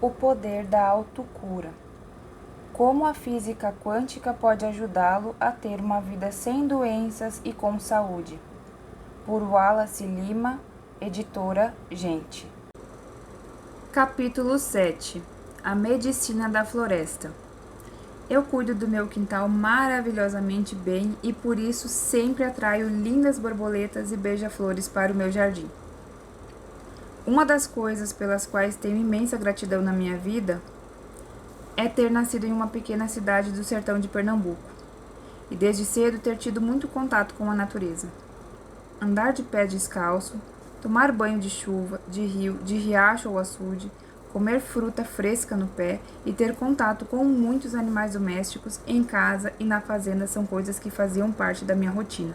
O poder da autocura. Como a física quântica pode ajudá-lo a ter uma vida sem doenças e com saúde. Por Wallace Lima, editora Gente. Capítulo 7. A medicina da floresta. Eu cuido do meu quintal maravilhosamente bem e por isso sempre atraio lindas borboletas e beija-flores para o meu jardim. Uma das coisas pelas quais tenho imensa gratidão na minha vida é ter nascido em uma pequena cidade do sertão de Pernambuco e desde cedo ter tido muito contato com a natureza. Andar de pé descalço, tomar banho de chuva, de rio, de riacho ou açude, comer fruta fresca no pé e ter contato com muitos animais domésticos em casa e na fazenda são coisas que faziam parte da minha rotina.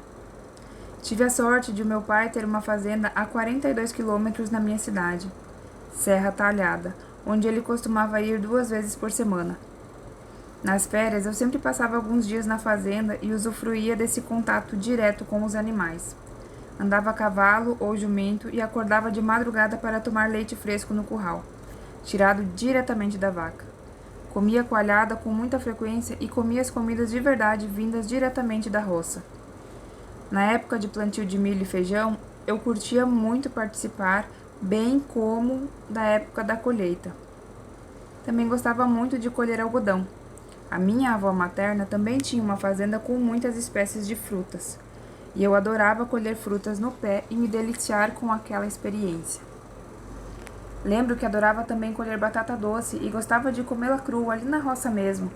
Tive a sorte de o meu pai ter uma fazenda a 42 quilômetros na minha cidade, Serra Talhada, onde ele costumava ir 2 vezes por semana. Nas férias, eu sempre passava alguns dias na fazenda e usufruía desse contato direto com os animais. Andava a cavalo ou jumento e acordava de madrugada para tomar leite fresco no curral, tirado diretamente da vaca. Comia coalhada com muita frequência e comia as comidas de verdade vindas diretamente da roça. Na época de plantio de milho e feijão, eu curtia muito participar, bem como da época da colheita. Também gostava muito de colher algodão. A minha avó materna também tinha uma fazenda com muitas espécies de frutas, e eu adorava colher frutas no pé e me deliciar com aquela experiência. Lembro que adorava também colher batata doce e gostava de comê-la crua ali na roça mesmo.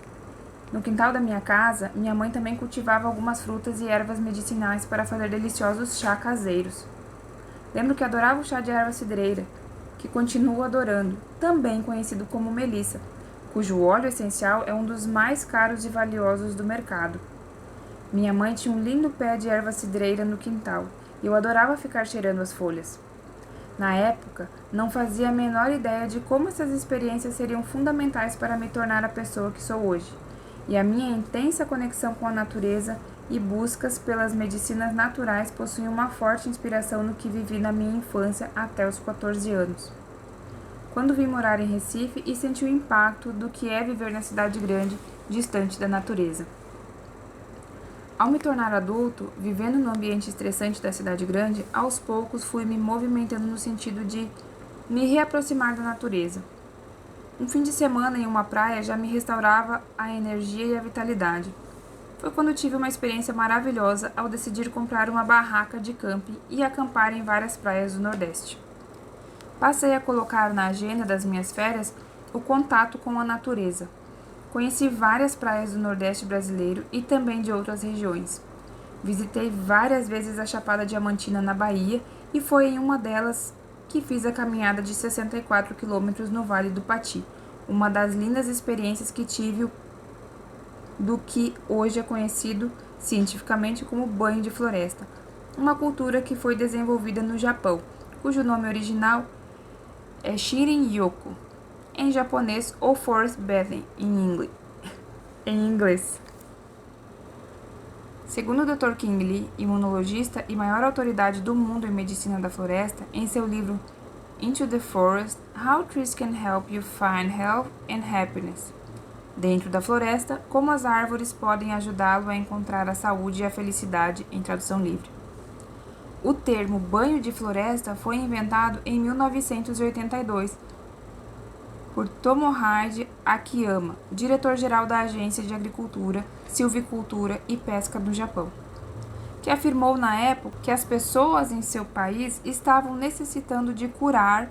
No quintal da minha casa, minha mãe também cultivava algumas frutas e ervas medicinais para fazer deliciosos chá caseiros. Lembro que adorava o chá de erva cidreira, que continuo adorando, também conhecido como melissa, cujo óleo essencial é um dos mais caros e valiosos do mercado. Minha mãe tinha um lindo pé de erva cidreira no quintal, e eu adorava ficar cheirando as folhas. Na época, não fazia a menor ideia de como essas experiências seriam fundamentais para me tornar a pessoa que sou hoje. E a minha intensa conexão com a natureza e buscas pelas medicinas naturais possuem uma forte inspiração no que vivi na minha infância até os 14 anos. Quando vim morar em Recife e senti o impacto do que é viver na cidade grande, distante da natureza. Ao me tornar adulto, vivendo no ambiente estressante da cidade grande, aos poucos fui me movimentando no sentido de me reaproximar da natureza. Um fim de semana em uma praia já me restaurava a energia e a vitalidade. Foi quando tive uma experiência maravilhosa ao decidir comprar uma barraca de camping e acampar em várias praias do Nordeste. Passei a colocar na agenda das minhas férias o contato com a natureza. Conheci várias praias do Nordeste brasileiro e também de outras regiões. Visitei várias vezes a Chapada Diamantina na Bahia e foi em uma delas que fiz a caminhada de 64 quilômetros no Vale do Pati, uma das lindas experiências que tive do que hoje é conhecido cientificamente como banho de floresta, uma cultura que foi desenvolvida no Japão, cujo nome original é Shirin-yoku, em japonês ou forest bathing em inglês. Segundo o Dr. King Lee, imunologista e maior autoridade do mundo em medicina da floresta, em seu livro Into the Forest, How Trees Can Help You Find Health and Happiness. Dentro da floresta, como as árvores podem ajudá-lo a encontrar a saúde e a felicidade, em tradução livre. O termo banho de floresta foi inventado em 1982 por Tomohide Akiyama, diretor-geral da Agência de Agricultura, Silvicultura e Pesca do Japão, que afirmou na época que as pessoas em seu país estavam necessitando de curar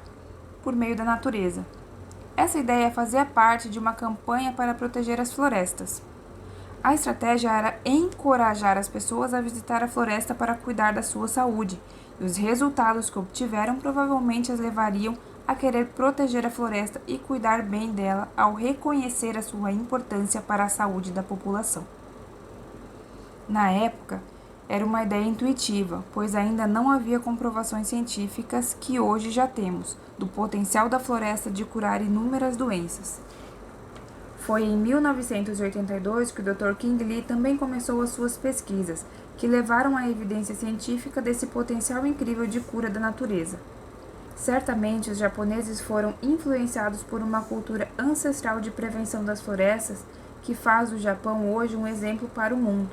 por meio da natureza. Essa ideia fazia parte de uma campanha para proteger as florestas. A estratégia era encorajar as pessoas a visitar a floresta para cuidar da sua saúde, e os resultados que obtiveram provavelmente as levariam a querer proteger a floresta e cuidar bem dela ao reconhecer a sua importância para a saúde da população. Na época, era uma ideia intuitiva, pois ainda não havia comprovações científicas que hoje já temos, do potencial da floresta de curar inúmeras doenças. Foi em 1982 que o Dr. King Lee também começou as suas pesquisas, que levaram à evidência científica desse potencial incrível de cura da natureza. Certamente os japoneses foram influenciados por uma cultura ancestral de prevenção das florestas que faz do Japão hoje um exemplo para o mundo,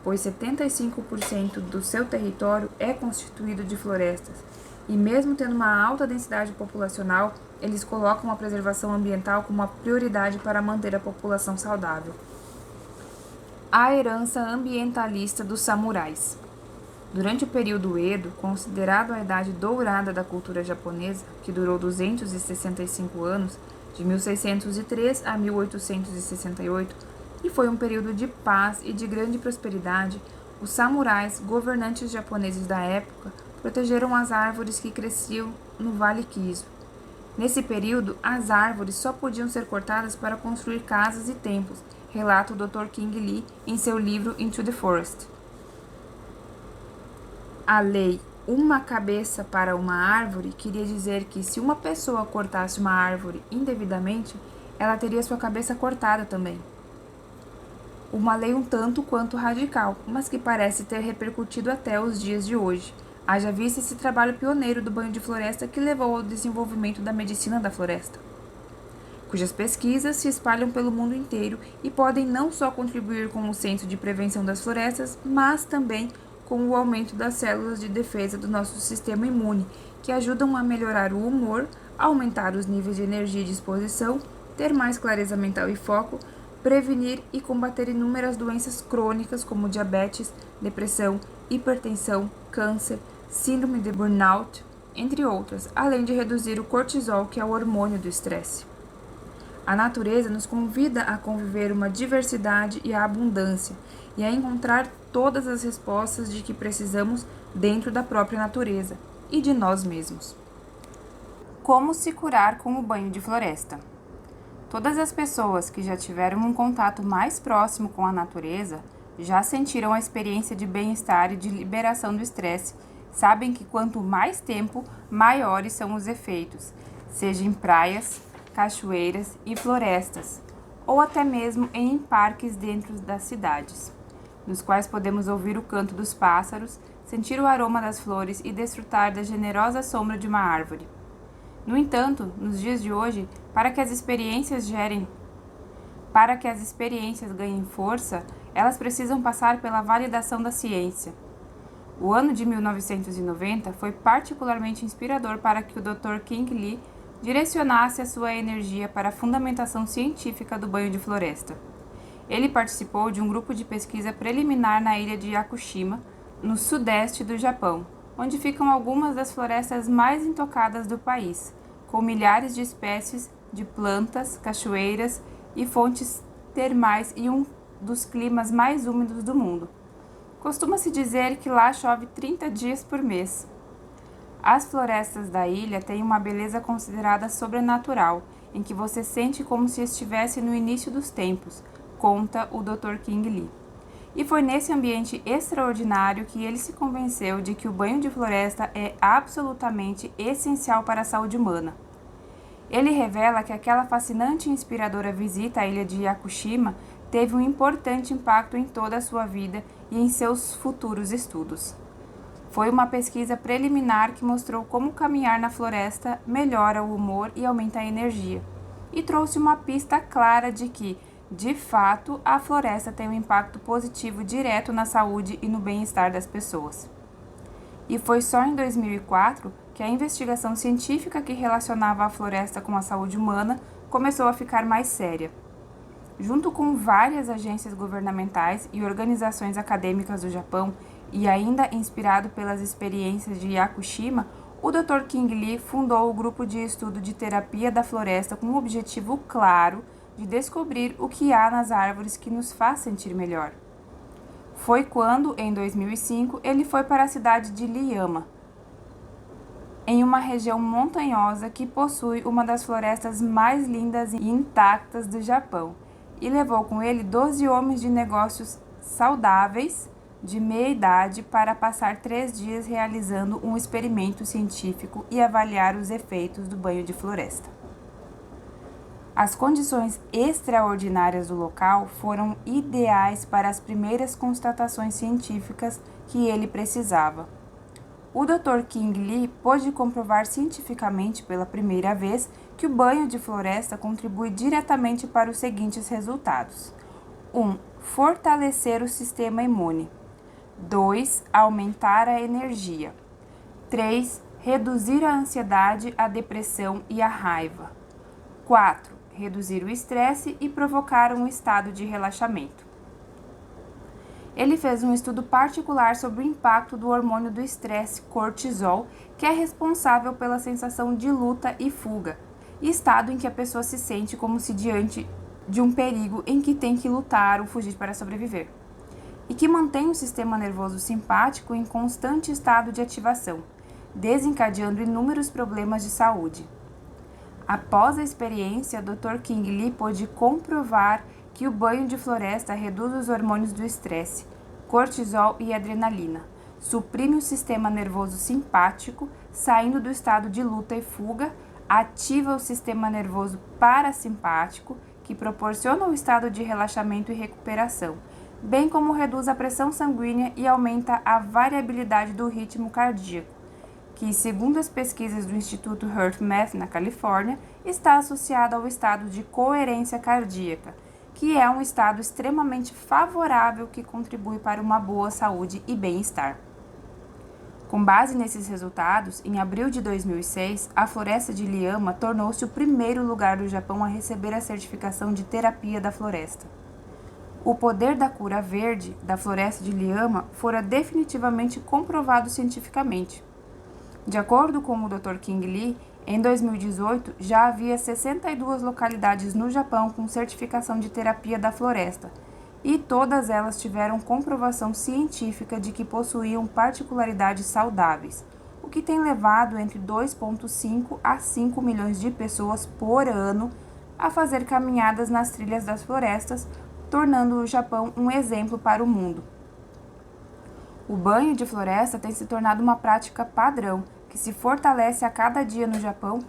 pois 75% do seu território é constituído de florestas. E mesmo tendo uma alta densidade populacional, eles colocam a preservação ambiental como uma prioridade para manter a população saudável. A herança ambientalista dos samurais. Durante o período Edo, considerado a idade dourada da cultura japonesa, que durou 265 anos, de 1603 a 1868, e foi um período de paz e de grande prosperidade, os samurais, governantes japoneses da época, protegeram as árvores que cresciam no Vale Kiso. Nesse período, as árvores só podiam ser cortadas para construir casas e templos, relata o Dr. King Lee em seu livro Into the Forest. A lei uma cabeça para uma árvore queria dizer que se uma pessoa cortasse uma árvore indevidamente, ela teria sua cabeça cortada também. Uma lei um tanto quanto radical, mas que parece ter repercutido até os dias de hoje. Haja vista esse trabalho pioneiro do banho de floresta que levou ao desenvolvimento da medicina da floresta, cujas pesquisas se espalham pelo mundo inteiro e podem não só contribuir com o senso de prevenção das florestas, mas também com o aumento das células de defesa do nosso sistema imune, que ajudam a melhorar o humor, aumentar os níveis de energia e disposição, ter mais clareza mental e foco, prevenir e combater inúmeras doenças crônicas como diabetes, depressão, hipertensão, câncer, síndrome de burnout, entre outras, além de reduzir o cortisol, que é o hormônio do estresse. A natureza nos convida a conviver uma diversidade e a abundância, e a encontrar todas as respostas de que precisamos dentro da própria natureza e de nós mesmos. Como se curar com o banho de floresta? Todas as pessoas que já tiveram um contato mais próximo com a natureza já sentiram a experiência de bem-estar e de liberação do estresse, sabem que quanto mais tempo, maiores são os efeitos, seja em praias, cachoeiras e florestas, ou até mesmo em parques dentro das cidades, nos quais podemos ouvir o canto dos pássaros, sentir o aroma das flores e desfrutar da generosa sombra de uma árvore. No entanto, nos dias de hoje, para que as experiências ganhem força, elas precisam passar pela validação da ciência. O ano de 1990 foi particularmente inspirador para que o Dr. King Lee direcionasse a sua energia para a fundamentação científica do banho de floresta. Ele participou de um grupo de pesquisa preliminar na ilha de Yakushima, no sudeste do Japão, onde ficam algumas das florestas mais intocadas do país, com milhares de espécies de plantas, cachoeiras e fontes termais e um dos climas mais úmidos do mundo. Costuma-se dizer que lá chove 30 dias por mês. As florestas da ilha têm uma beleza considerada sobrenatural, em que você sente como se estivesse no início dos tempos, conta o Dr. King Lee. E foi nesse ambiente extraordinário que ele se convenceu de que o banho de floresta é absolutamente essencial para a saúde humana. Ele revela que aquela fascinante e inspiradora visita à ilha de Yakushima teve um importante impacto em toda a sua vida e em seus futuros estudos. Foi uma pesquisa preliminar que mostrou como caminhar na floresta melhora o humor e aumenta a energia, e trouxe uma pista clara de que, de fato, a floresta tem um impacto positivo direto na saúde e no bem-estar das pessoas. E foi só em 2004 que a investigação científica que relacionava a floresta com a saúde humana começou a ficar mais séria. Junto com várias agências governamentais e organizações acadêmicas do Japão, e ainda inspirado pelas experiências de Yakushima, o Dr. King Lee fundou o grupo de estudo de terapia da floresta com o objetivo claro de descobrir o que há nas árvores que nos faz sentir melhor. Foi quando, em 2005, ele foi para a cidade de Liyama, em uma região montanhosa que possui uma das florestas mais lindas e intactas do Japão, e levou com ele 12 homens de negócios saudáveis de meia idade para passar 3 dias realizando um experimento científico e avaliar os efeitos do banho de floresta. As condições extraordinárias do local foram ideais para as primeiras constatações científicas que ele precisava. O Dr. King Lee pôde comprovar cientificamente pela primeira vez que o banho de floresta contribui diretamente para os seguintes resultados: 1. Fortalecer o sistema imune. 2. Aumentar a energia. 3. Reduzir a ansiedade, a depressão e a raiva. 4. Reduzir o estresse e provocar um estado de relaxamento. Ele fez um estudo particular sobre o impacto do hormônio do estresse, cortisol, que é responsável pela sensação de luta e fuga, estado em que a pessoa se sente como se diante de um perigo em que tem que lutar ou fugir para sobreviver, e que mantém o sistema nervoso simpático em constante estado de ativação, desencadeando inúmeros problemas de saúde. Após a experiência, Dr. King Lee pôde comprovar que o banho de floresta reduz os hormônios do estresse, cortisol e adrenalina, suprime o sistema nervoso simpático, saindo do estado de luta e fuga, ativa o sistema nervoso parasimpático, que proporciona o estado de relaxamento e recuperação, bem como reduz a pressão sanguínea e aumenta a variabilidade do ritmo cardíaco, que, segundo as pesquisas do Instituto HeartMath na Califórnia, está associado ao estado de coerência cardíaca, que é um estado extremamente favorável que contribui para uma boa saúde e bem-estar. Com base nesses resultados, em abril de 2006, a floresta de Liyama tornou-se o primeiro lugar do Japão a receber a certificação de terapia da floresta. O poder da cura verde da floresta de Liyama fora definitivamente comprovado cientificamente. De acordo com o Dr. King Lee, em 2018 já havia 62 localidades no Japão com certificação de terapia da floresta, e todas elas tiveram comprovação científica de que possuíam particularidades saudáveis, o que tem levado entre 2,5 a 5 milhões de pessoas por ano a fazer caminhadas nas trilhas das florestas, tornando o Japão um exemplo para o mundo. O banho de floresta tem se tornado uma prática padrão, que se fortalece a cada dia no Japão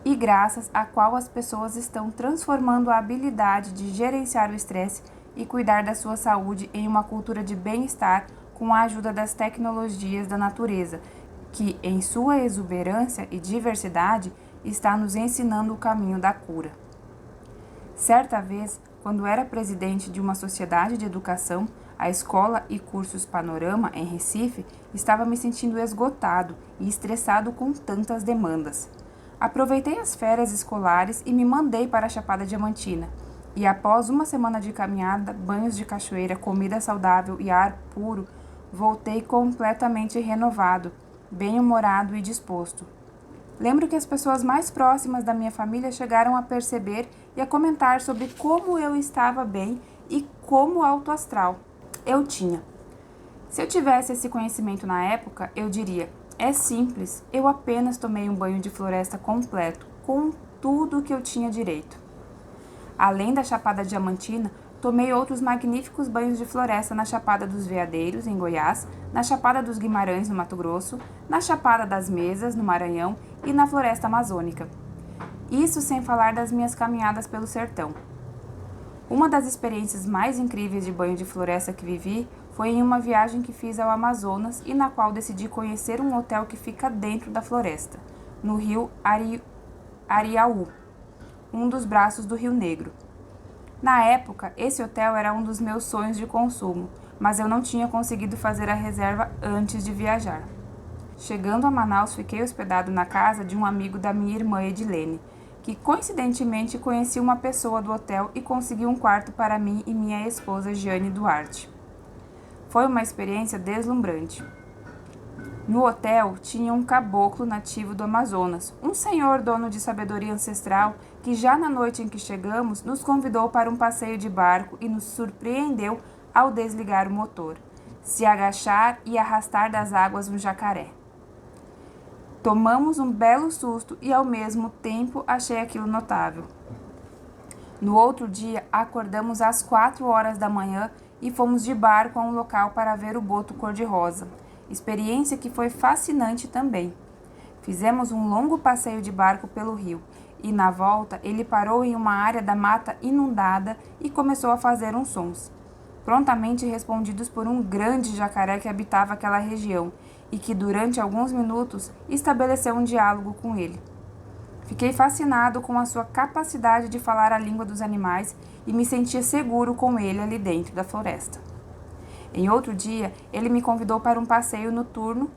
e graças à qual as pessoas estão transformando a habilidade de gerenciar o estresse e cuidar da sua saúde em uma cultura de bem-estar com a ajuda das tecnologias da natureza, que, em sua exuberância e diversidade, está nos ensinando o caminho da cura. Certa vez, quando era presidente de uma sociedade de educação, a Escola e Cursos Panorama, em Recife, estava me sentindo esgotado e estressado com tantas demandas. Aproveitei as férias escolares e me mandei para a Chapada Diamantina. E após uma semana de caminhada, banhos de cachoeira, comida saudável e ar puro, voltei completamente renovado, bem-humorado e disposto. Lembro que as pessoas mais próximas da minha família chegaram a perceber e a comentar sobre como eu estava bem e como alto astral eu tinha. Se eu tivesse esse conhecimento na época, eu diria: é simples, eu apenas tomei um banho de floresta completo, com tudo o que eu tinha direito. Além da Chapada Diamantina, tomei outros magníficos banhos de floresta na Chapada dos Veadeiros, em Goiás, na Chapada dos Guimarães, no Mato Grosso, na Chapada das Mesas, no Maranhão e na Floresta Amazônica. Isso sem falar das minhas caminhadas pelo sertão. Uma das experiências mais incríveis de banho de floresta que vivi foi em uma viagem que fiz ao Amazonas e na qual decidi conhecer um hotel que fica dentro da floresta, no rio Ariaú, um dos braços do Rio Negro. Na época, esse hotel era um dos meus sonhos de consumo, mas eu não tinha conseguido fazer a reserva antes de viajar. Chegando a Manaus, fiquei hospedado na casa de um amigo da minha irmã Edilene, que coincidentemente conhecia uma pessoa do hotel e conseguiu um quarto para mim e minha esposa Giane Duarte. Foi uma experiência deslumbrante. No hotel tinha um caboclo nativo do Amazonas, um senhor dono de sabedoria ancestral que já na noite em que chegamos nos convidou para um passeio de barco e nos surpreendeu ao desligar o motor, se agachar e arrastar das águas um jacaré. Tomamos um belo susto e, ao mesmo tempo, achei aquilo notável. No outro dia, acordamos às 4 horas da manhã e fomos de barco a um local para ver o boto cor-de-rosa, experiência que foi fascinante também. Fizemos um longo passeio de barco pelo rio e, na volta, ele parou em uma área da mata inundada e começou a fazer uns sons, prontamente respondidos por um grande jacaré que habitava aquela região e que durante alguns minutos estabeleceu um diálogo com ele. Fiquei fascinado com a sua capacidade de falar a língua dos animais e me sentia seguro com ele ali dentro da floresta. Em outro dia, ele me convidou para um passeio noturno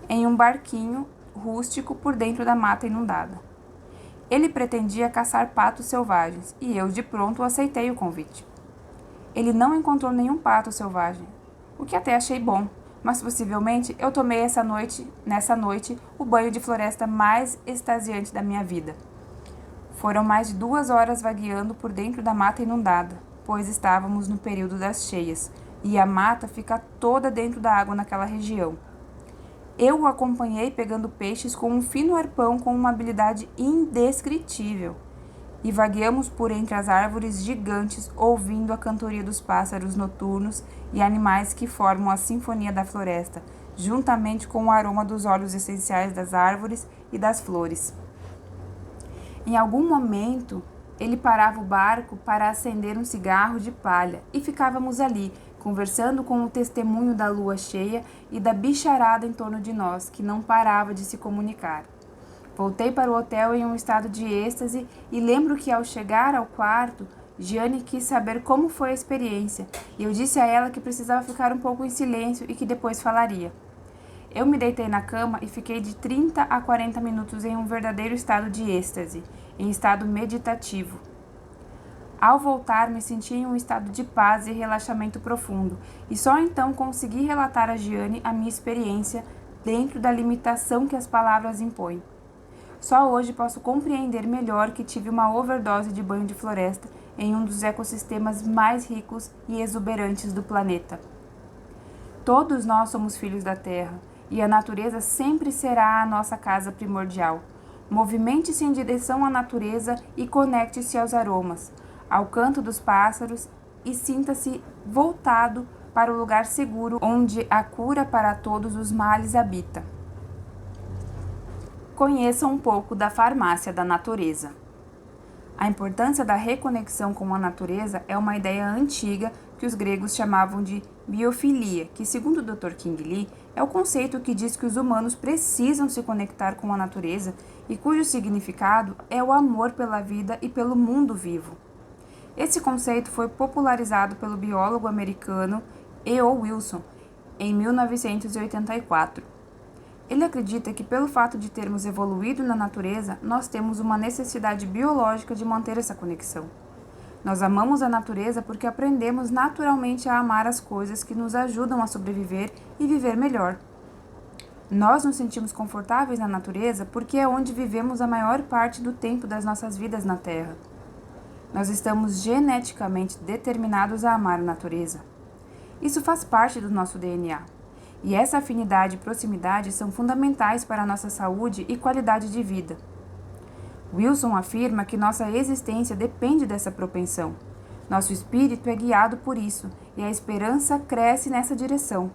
em um barquinho rústico por dentro da mata inundada. Ele pretendia caçar patos selvagens e eu de pronto aceitei o convite. Ele não encontrou nenhum pato selvagem, o que até achei bom, mas possivelmente eu tomei nessa noite, o banho de floresta mais extasiante da minha vida. Foram mais de 2 horas vagueando por dentro da mata inundada, pois estávamos no período das cheias, e a mata fica toda dentro da água naquela região. Eu o acompanhei pegando peixes com um fino arpão com uma habilidade indescritível. E vagueamos por entre as árvores gigantes, ouvindo a cantoria dos pássaros noturnos e animais que formam a sinfonia da floresta, juntamente com o aroma dos óleos essenciais das árvores e das flores. Em algum momento, ele parava o barco para acender um cigarro de palha e ficávamos ali, conversando com o testemunho da lua cheia e da bicharada em torno de nós, que não parava de se comunicar. Voltei para o hotel em um estado de êxtase e lembro que, ao chegar ao quarto, Gianni quis saber como foi a experiência e eu disse a ela que precisava ficar um pouco em silêncio e que depois falaria. Eu me deitei na cama e fiquei de 30 a 40 minutos em um verdadeiro estado de êxtase, em estado meditativo. Ao voltar, me senti em um estado de paz e relaxamento profundo, e só então consegui relatar a Gianni a minha experiência dentro da limitação que as palavras impõem. Só hoje posso compreender melhor que tive uma overdose de banho de floresta em um dos ecossistemas mais ricos e exuberantes do planeta. Todos nós somos filhos da Terra, e a natureza sempre será a nossa casa primordial. Movimente-se em direção à natureza e conecte-se aos aromas, ao canto dos pássaros e sinta-se voltado para o lugar seguro onde a cura para todos os males habita. Conheça um pouco da farmácia da natureza. A importância da reconexão com a natureza é uma ideia antiga que os gregos chamavam de biofilia, que, segundo o Dr. King Lee, é o conceito que diz que os humanos precisam se conectar com a natureza e cujo significado é o amor pela vida e pelo mundo vivo. Esse conceito foi popularizado pelo biólogo americano E.O. Wilson em 1984. Ele acredita que, pelo fato de termos evoluído na natureza, nós temos uma necessidade biológica de manter essa conexão. Nós amamos a natureza porque aprendemos naturalmente a amar as coisas que nos ajudam a sobreviver e viver melhor. Nós nos sentimos confortáveis na natureza porque é onde vivemos a maior parte do tempo das nossas vidas na Terra. Nós estamos geneticamente determinados a amar a natureza. Isso faz parte do nosso DNA. E essa afinidade e proximidade são fundamentais para a nossa saúde e qualidade de vida. Wilson afirma que nossa existência depende dessa propensão. Nosso espírito é guiado por isso, e a esperança cresce nessa direção.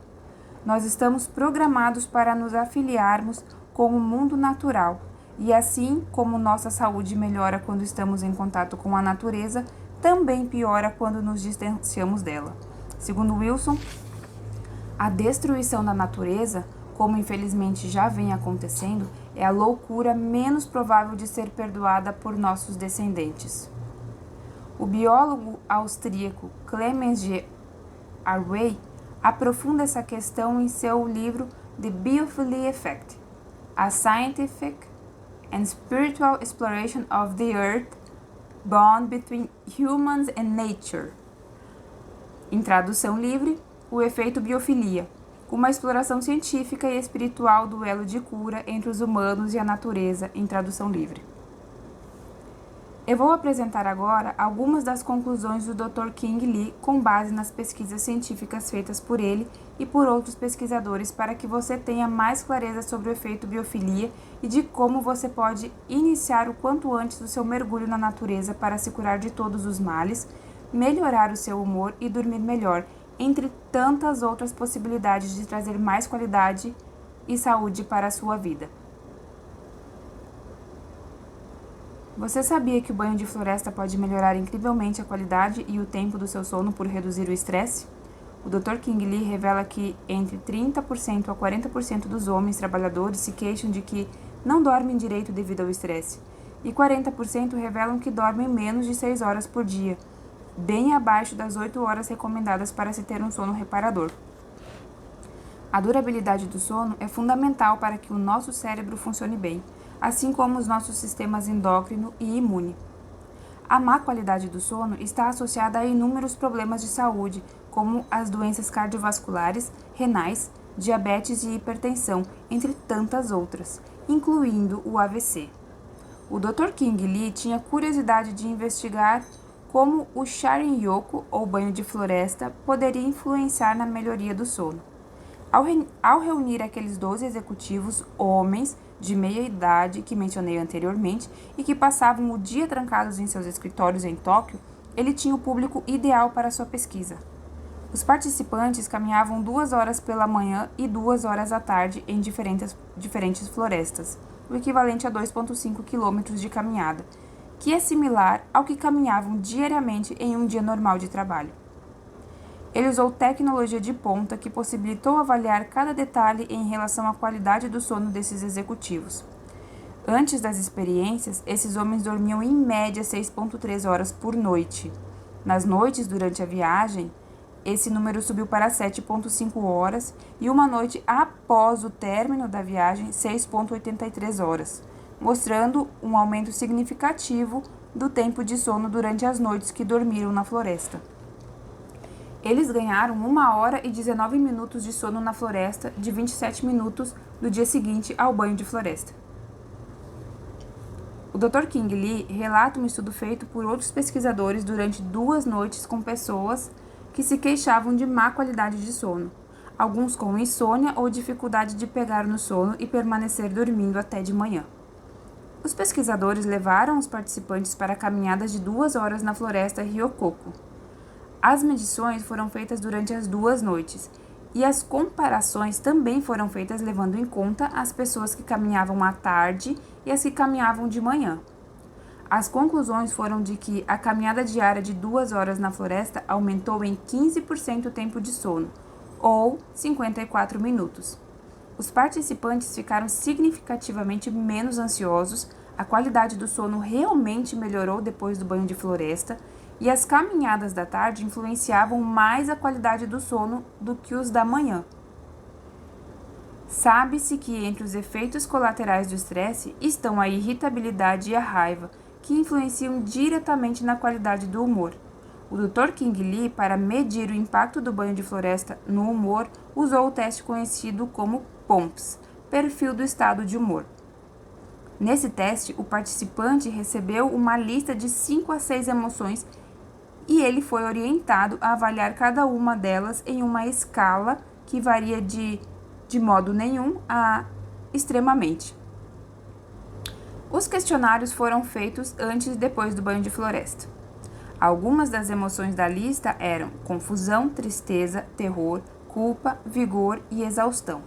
Nós estamos programados para nos afiliarmos com o mundo natural, e assim como nossa saúde melhora quando estamos em contato com a natureza, também piora quando nos distanciamos dela. Segundo Wilson, a destruição da natureza, como infelizmente já vem acontecendo, é a loucura menos provável de ser perdoada por nossos descendentes. O biólogo austríaco Clemens G. Arwey aprofunda essa questão em seu livro The Biophilia Effect: A Scientific and Spiritual Exploration of the Earth, Bond Between Humans and Nature. Em tradução livre, o efeito biofilia, uma exploração científica e espiritual do elo de cura entre os humanos e a natureza, em tradução livre. Eu vou apresentar agora algumas das conclusões do Dr. King Lee com base nas pesquisas científicas feitas por ele e por outros pesquisadores para que você tenha mais clareza sobre o efeito biofilia e de como você pode iniciar o quanto antes o seu mergulho na natureza para se curar de todos os males, melhorar o seu humor e dormir melhor, entre tantas outras possibilidades de trazer mais qualidade e saúde para a sua vida. Você sabia que o banho de floresta pode melhorar incrivelmente a qualidade e o tempo do seu sono por reduzir o estresse? O Dr. King Lee revela que entre 30% a 40% dos homens trabalhadores se queixam de que não dormem direito devido ao estresse, e 40% revelam que dormem menos de 6 horas por dia, bem abaixo das 8 horas recomendadas para se ter um sono reparador. A durabilidade do sono é fundamental para que o nosso cérebro funcione bem, assim como os nossos sistemas endócrino e imune. A má qualidade do sono está associada a inúmeros problemas de saúde, como as doenças cardiovasculares, renais, diabetes e hipertensão, entre tantas outras, incluindo o AVC. O Dr. King Lee tinha curiosidade de investigar como o Sharin-yoku, ou banho de floresta, poderia influenciar na melhoria do sono. Ao reunir aqueles 12 executivos, homens de meia idade que mencionei anteriormente e que passavam o dia trancados em seus escritórios em Tóquio, ele tinha o público ideal para sua pesquisa. Os participantes caminhavam 2 horas pela manhã e 2 horas à tarde em diferentes florestas, o equivalente a 2,5 quilômetros de caminhada, que é similar ao que caminhavam diariamente em um dia normal de trabalho. Ele usou tecnologia de ponta que possibilitou avaliar cada detalhe em relação à qualidade do sono desses executivos. Antes das experiências, esses homens dormiam em média 6,3 horas por noite. Nas noites durante a viagem, esse número subiu para 7,5 horas e uma noite após o término da viagem, 6,83 horas, mostrando um aumento significativo do tempo de sono durante as noites que dormiram na floresta. Eles ganharam 1 hora e 19 minutos de sono na floresta de 27 minutos do dia seguinte ao banho de floresta. O Dr. King Lee relata um estudo feito por outros pesquisadores durante 2 noites com pessoas que se queixavam de má qualidade de sono, alguns com insônia ou dificuldade de pegar no sono e permanecer dormindo até de manhã. Os pesquisadores levaram os participantes para caminhadas de 2 horas na floresta Ryokoko. As medições foram feitas durante as 2 noites, e as comparações também foram feitas levando em conta as pessoas que caminhavam à tarde e as que caminhavam de manhã. As conclusões foram de que a caminhada diária de 2 horas na floresta aumentou em 15% o tempo de sono, ou 54 minutos. Os participantes ficaram significativamente menos ansiosos, a qualidade do sono realmente melhorou depois do banho de floresta, e as caminhadas da tarde influenciavam mais a qualidade do sono do que os da manhã. Sabe-se que entre os efeitos colaterais do estresse estão a irritabilidade e a raiva, que influenciam diretamente na qualidade do humor. O Dr. King Lee, para medir o impacto do banho de floresta no humor, usou o teste conhecido como POMS, Perfil do Estado de Humor. Nesse teste, o participante recebeu uma lista de 5 a 6 emoções e ele foi orientado a avaliar cada uma delas em uma escala que varia de modo nenhum a extremamente. Os questionários foram feitos antes e depois do banho de floresta. Algumas das emoções da lista eram confusão, tristeza, terror, culpa, vigor e exaustão.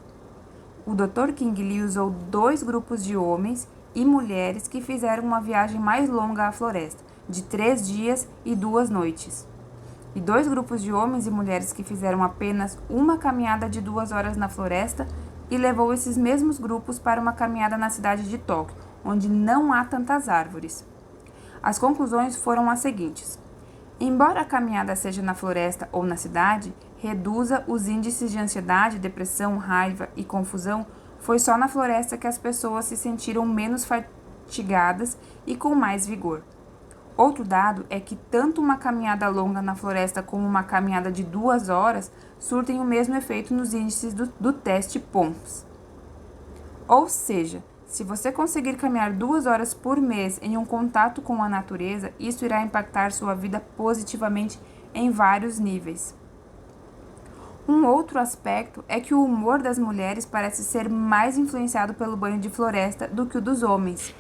O Dr. King Lee usou 2 grupos de homens e mulheres que fizeram uma viagem mais longa à floresta, de 3 dias e 2 noites. E 2 grupos de homens e mulheres que fizeram apenas uma caminhada de 2 horas na floresta e levou esses mesmos grupos para uma caminhada na cidade de Tóquio, onde não há tantas árvores. As conclusões foram as seguintes. Embora a caminhada seja na floresta ou na cidade, reduza os índices de ansiedade, depressão, raiva e confusão, foi só na floresta que as pessoas se sentiram menos fatigadas e com mais vigor. Outro dado é que tanto uma caminhada longa na floresta como uma caminhada de 2 horas surtem o mesmo efeito nos índices do teste POMS. Ou seja, se você conseguir caminhar 2 horas por mês em um contato com a natureza, isso irá impactar sua vida positivamente em vários níveis. Um outro aspecto é que o humor das mulheres parece ser mais influenciado pelo banho de floresta do que o dos homens.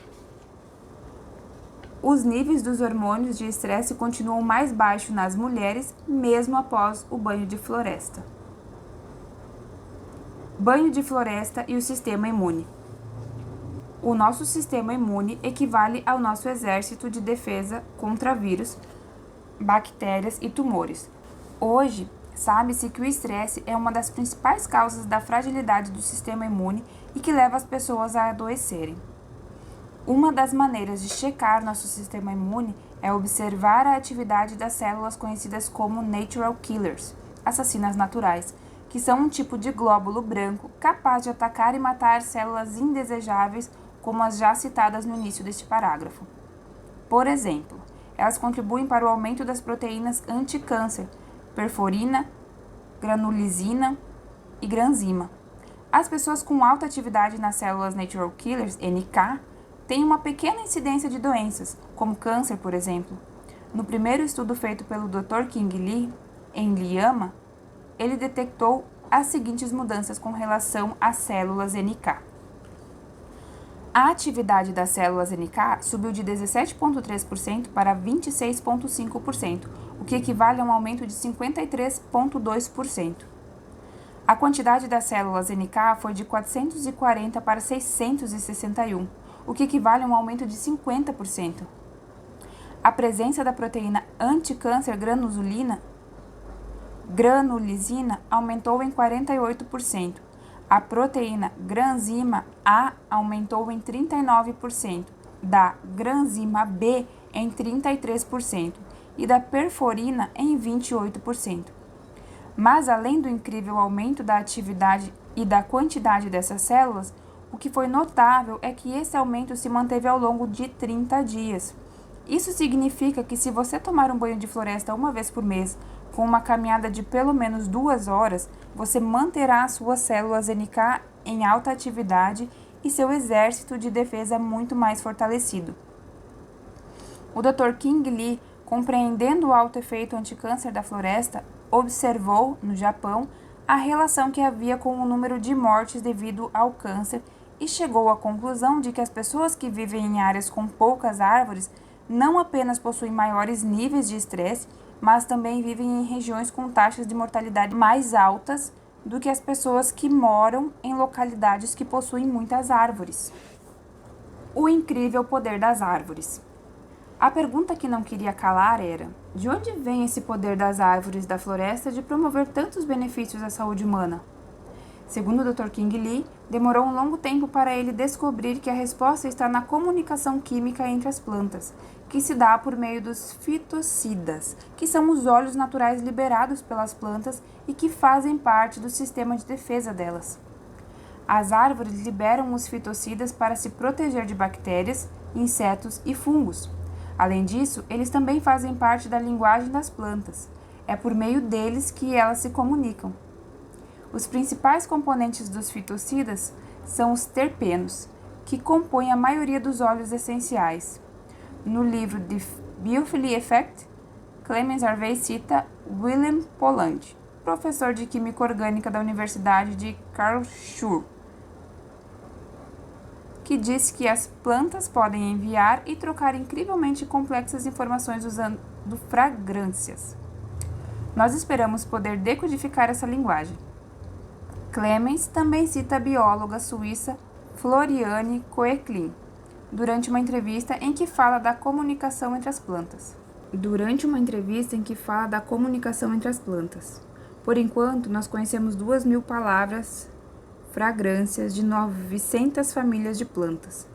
Os níveis dos hormônios de estresse continuam mais baixos nas mulheres, mesmo após o banho de floresta. Banho de floresta e o sistema imune. O nosso sistema imune equivale ao nosso exército de defesa contra vírus, bactérias e tumores. Hoje, Sabe-se que o estresse é uma das principais causas da fragilidade do sistema imune e que leva as pessoas a adoecerem. Uma das maneiras de checar nosso sistema imune é observar a atividade das células conhecidas como natural killers, assassinas naturais, que são um tipo de glóbulo branco capaz de atacar e matar células indesejáveis, como as já citadas no início deste parágrafo. Por exemplo, elas contribuem para o aumento das proteínas anticâncer, perforina, granulizina e granzima. As pessoas com alta atividade nas células natural killers, NK, têm uma pequena incidência de doenças, como câncer, por exemplo. No primeiro estudo feito pelo Dr. King Lee, em Liyama, ele detectou as seguintes mudanças com relação às células NK. A atividade das células NK subiu de 17,3% para 26,5%, o que equivale a um aumento de 53,2%. A quantidade das células NK foi de 440 para 661, o que equivale a um aumento de 50%. A presença da proteína anticâncer granulizina aumentou em 48%. A proteína granzima A aumentou em 39%, da granzima B em 33% e da perforina em 28%. Mas além do incrível aumento da atividade e da quantidade dessas células, o que foi notável é que esse aumento se manteve ao longo de 30 dias. Isso significa que se você tomar um banho de floresta uma vez por mês, com uma caminhada de pelo menos 2 horas, você manterá suas células NK em alta atividade e seu exército de defesa muito mais fortalecido. O Dr. King Lee, compreendendo o alto efeito anticâncer da floresta, observou, no Japão, a relação que havia com o número de mortes devido ao câncer e chegou à conclusão de que as pessoas que vivem em áreas com poucas árvores não apenas possuem maiores níveis de estresse, mas também vivem em regiões com taxas de mortalidade mais altas do que as pessoas que moram em localidades que possuem muitas árvores. O incrível poder das árvores. A pergunta que não queria calar era: de onde vem esse poder das árvores da floresta de promover tantos benefícios à saúde humana? Segundo o Dr. King Lee, demorou um longo tempo para ele descobrir que a resposta está na comunicação química entre as plantas, que se dá por meio dos fitocidas, que são os óleos naturais liberados pelas plantas e que fazem parte do sistema de defesa delas. As árvores liberam os fitocidas para se proteger de bactérias, insetos e fungos. Além disso, eles também fazem parte da linguagem das plantas. É por meio deles que elas se comunicam. Os principais componentes dos fitocidas são os terpenos, que compõem a maioria dos óleos essenciais. No livro The Biophily Effect, Clemens Harvey cita Willem Polland, professor de Química Orgânica da Universidade de Karlsruhe, que diz que as plantas podem enviar e trocar incrivelmente complexas informações usando fragrâncias. Nós esperamos poder decodificar essa linguagem. Clemens também cita a bióloga suíça Floriane Koechlin, durante uma entrevista em que fala da comunicação entre as plantas. Por enquanto, nós conhecemos 2.000 palavras fragrâncias de 900 famílias de plantas.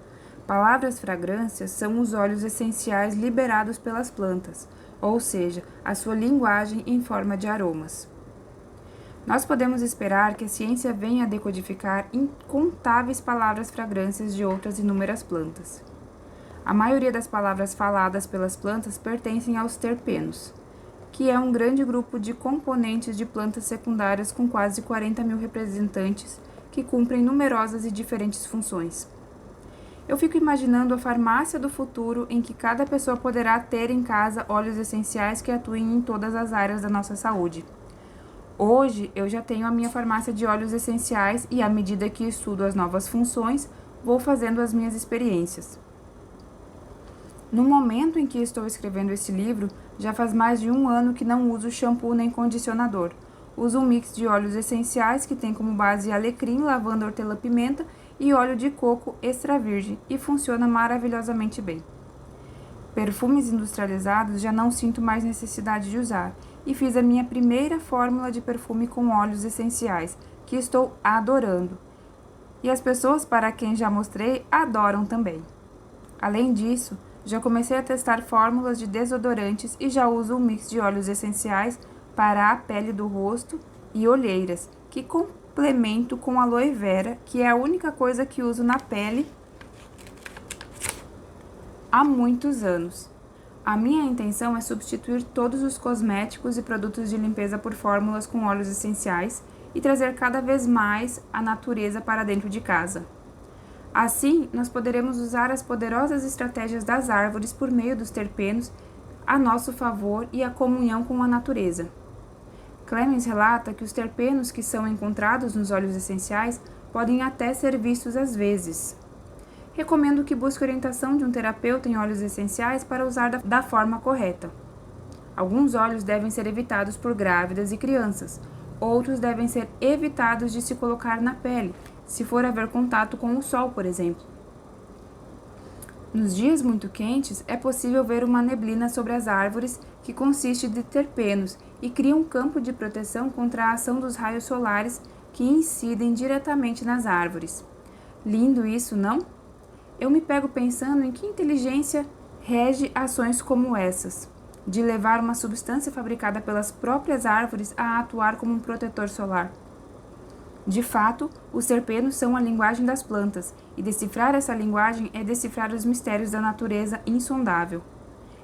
Palavras fragrâncias são os óleos essenciais liberados pelas plantas, ou seja, a sua linguagem em forma de aromas. Nós podemos esperar que a ciência venha a decodificar incontáveis palavras fragrâncias de outras inúmeras plantas. A maioria das palavras faladas pelas plantas pertencem aos terpenos, que é um grande grupo de componentes de plantas secundárias com quase 40.000 representantes que cumprem numerosas e diferentes funções. Eu fico imaginando a farmácia do futuro em que cada pessoa poderá ter em casa óleos essenciais que atuem em todas as áreas da nossa saúde. Hoje, eu já tenho a minha farmácia de óleos essenciais e, à medida que estudo as novas funções, vou fazendo as minhas experiências. No momento em que estou escrevendo esse livro, já faz mais de 1 ano que não uso shampoo nem condicionador. Uso um mix de óleos essenciais que tem como base alecrim, lavanda, hortelã-pimenta e óleo de coco extra virgem e funciona maravilhosamente bem. Perfumes industrializados já não sinto mais necessidade de usar, e fiz a minha primeira fórmula de perfume com óleos essenciais, que estou adorando. E as pessoas para quem já mostrei adoram também. Além disso, já comecei a testar fórmulas de desodorantes e já uso um mix de óleos essenciais para a pele do rosto e olheiras, que complemento com aloe vera, que é a única coisa que uso na pele há muitos anos. A minha intenção é substituir todos os cosméticos e produtos de limpeza por fórmulas com óleos essenciais e trazer cada vez mais a natureza para dentro de casa. Assim, nós poderemos usar as poderosas estratégias das árvores por meio dos terpenos a nosso favor e a comunhão com a natureza. Clemens relata que os terpenos que são encontrados nos óleos essenciais podem até ser vistos às vezes. Recomendo que busque orientação de um terapeuta em óleos essenciais para usar da forma correta. Alguns óleos devem ser evitados por grávidas e crianças, outros devem ser evitados de se colocar na pele, se for haver contato com o sol, por exemplo. Nos dias muito quentes, é possível ver uma neblina sobre as árvores que consiste de terpenos e cria um campo de proteção contra a ação dos raios solares que incidem diretamente nas árvores. Lindo isso, não? Eu me pego pensando em que inteligência rege ações como essas, de levar uma substância fabricada pelas próprias árvores a atuar como um protetor solar. De fato, os terpenos são a linguagem das plantas, e decifrar essa linguagem é decifrar os mistérios da natureza insondável.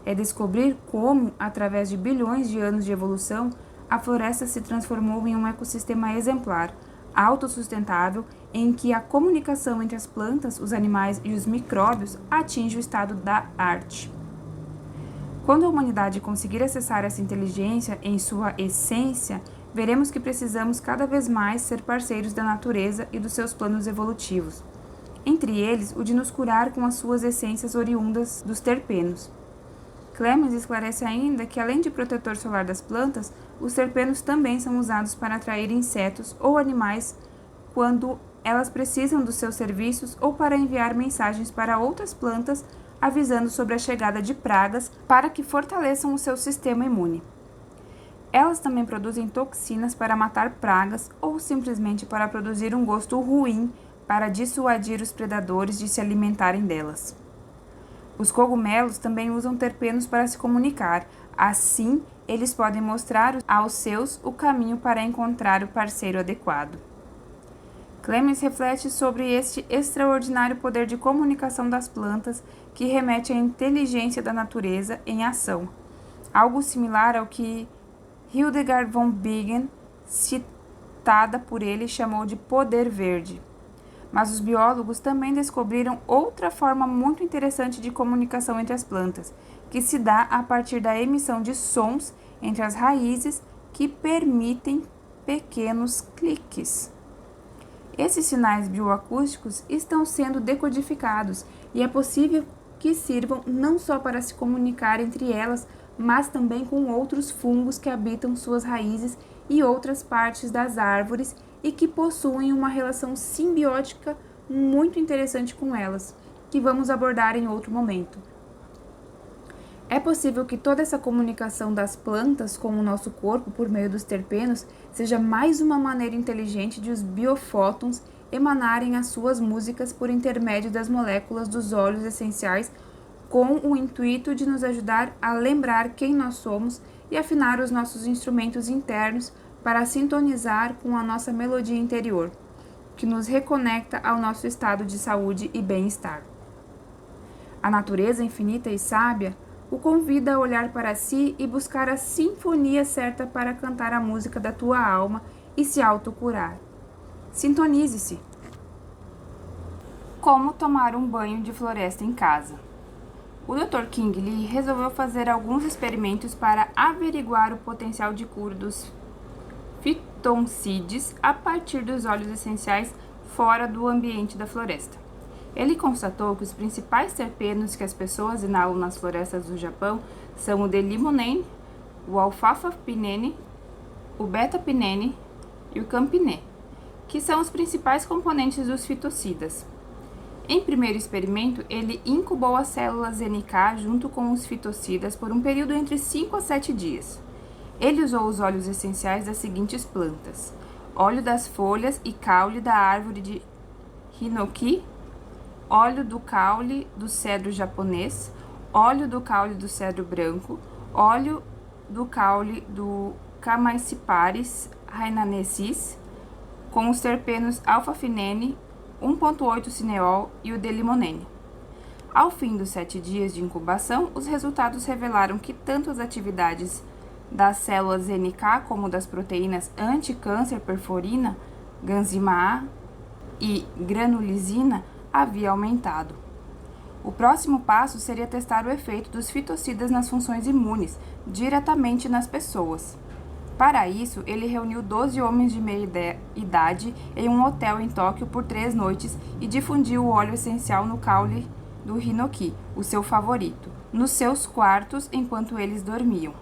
É descobrir como, através de bilhões de anos de evolução, a floresta se transformou em um ecossistema exemplar, autossustentável, em que a comunicação entre as plantas, os animais e os micróbios atinge o estado da arte. Quando a humanidade conseguir acessar essa inteligência em sua essência, veremos que precisamos cada vez mais ser parceiros da natureza e dos seus planos evolutivos, entre eles o de nos curar com as suas essências oriundas dos terpenos. Clemens esclarece ainda que, além de protetor solar das plantas, os terpenos também são usados para atrair insetos ou animais quando elas precisam dos seus serviços ou para enviar mensagens para outras plantas avisando sobre a chegada de pragas para que fortaleçam o seu sistema imune. Elas também produzem toxinas para matar pragas ou simplesmente para produzir um gosto ruim para dissuadir os predadores de se alimentarem delas. Os cogumelos também usam terpenos para se comunicar, assim eles podem mostrar aos seus o caminho para encontrar o parceiro adequado. Clemens reflete sobre este extraordinário poder de comunicação das plantas que remete à inteligência da natureza em ação, algo similar ao que Hildegard von Bingen, citada por ele, chamou de poder verde. Mas os biólogos também descobriram outra forma muito interessante de comunicação entre as plantas, que se dá a partir da emissão de sons entre as raízes que permitem pequenos cliques. Esses sinais bioacústicos estão sendo decodificados e é possível que sirvam não só para se comunicar entre elas, mas também com outros fungos que habitam suas raízes e outras partes das árvores e que possuem uma relação simbiótica muito interessante com elas, que vamos abordar em outro momento. É possível que toda essa comunicação das plantas com o nosso corpo por meio dos terpenos seja mais uma maneira inteligente de os biofótons emanarem as suas músicas por intermédio das moléculas dos óleos essenciais, com o intuito de nos ajudar a lembrar quem nós somos e afinar os nossos instrumentos internos para sintonizar com a nossa melodia interior, que nos reconecta ao nosso estado de saúde e bem-estar. A natureza infinita e sábia o convida a olhar para si e buscar a sinfonia certa para cantar a música da tua alma e se autocurar. Sintonize-se. Como tomar um banho de floresta em casa? O Dr. King Lee resolveu fazer alguns experimentos para averiguar o potencial de cura dos fitoncides a partir dos óleos essenciais fora do ambiente da floresta. Ele constatou que os principais terpenos que as pessoas inalam nas florestas do Japão são o D-limonene, o alfafa-pinene, o beta-pinene e o campinê, que são os principais componentes dos fitocidas. Em primeiro experimento, ele incubou as células NK junto com os fitocidas por um período entre 5 a 7 dias. Ele usou os óleos essenciais das seguintes plantas: óleo das folhas e caule da árvore de Hinoki, óleo do caule do cedro japonês, óleo do caule do cedro branco, óleo do caule do Chamaecyparis hainanensis, com os terpenos alfa-finene, 1,8 cineol e o de-limonene. Ao fim dos 7 dias de incubação, os resultados revelaram que tanto as atividades das células NK como das proteínas anti-câncer perforina, ganzima A e granulizina havia aumentado. O próximo passo seria testar o efeito dos fitocidas nas funções imunes, diretamente nas pessoas. Para isso, ele reuniu 12 homens de meia idade em um hotel em Tóquio por 3 noites e difundiu o óleo essencial no caule do Hinoki, o seu favorito, nos seus quartos enquanto eles dormiam.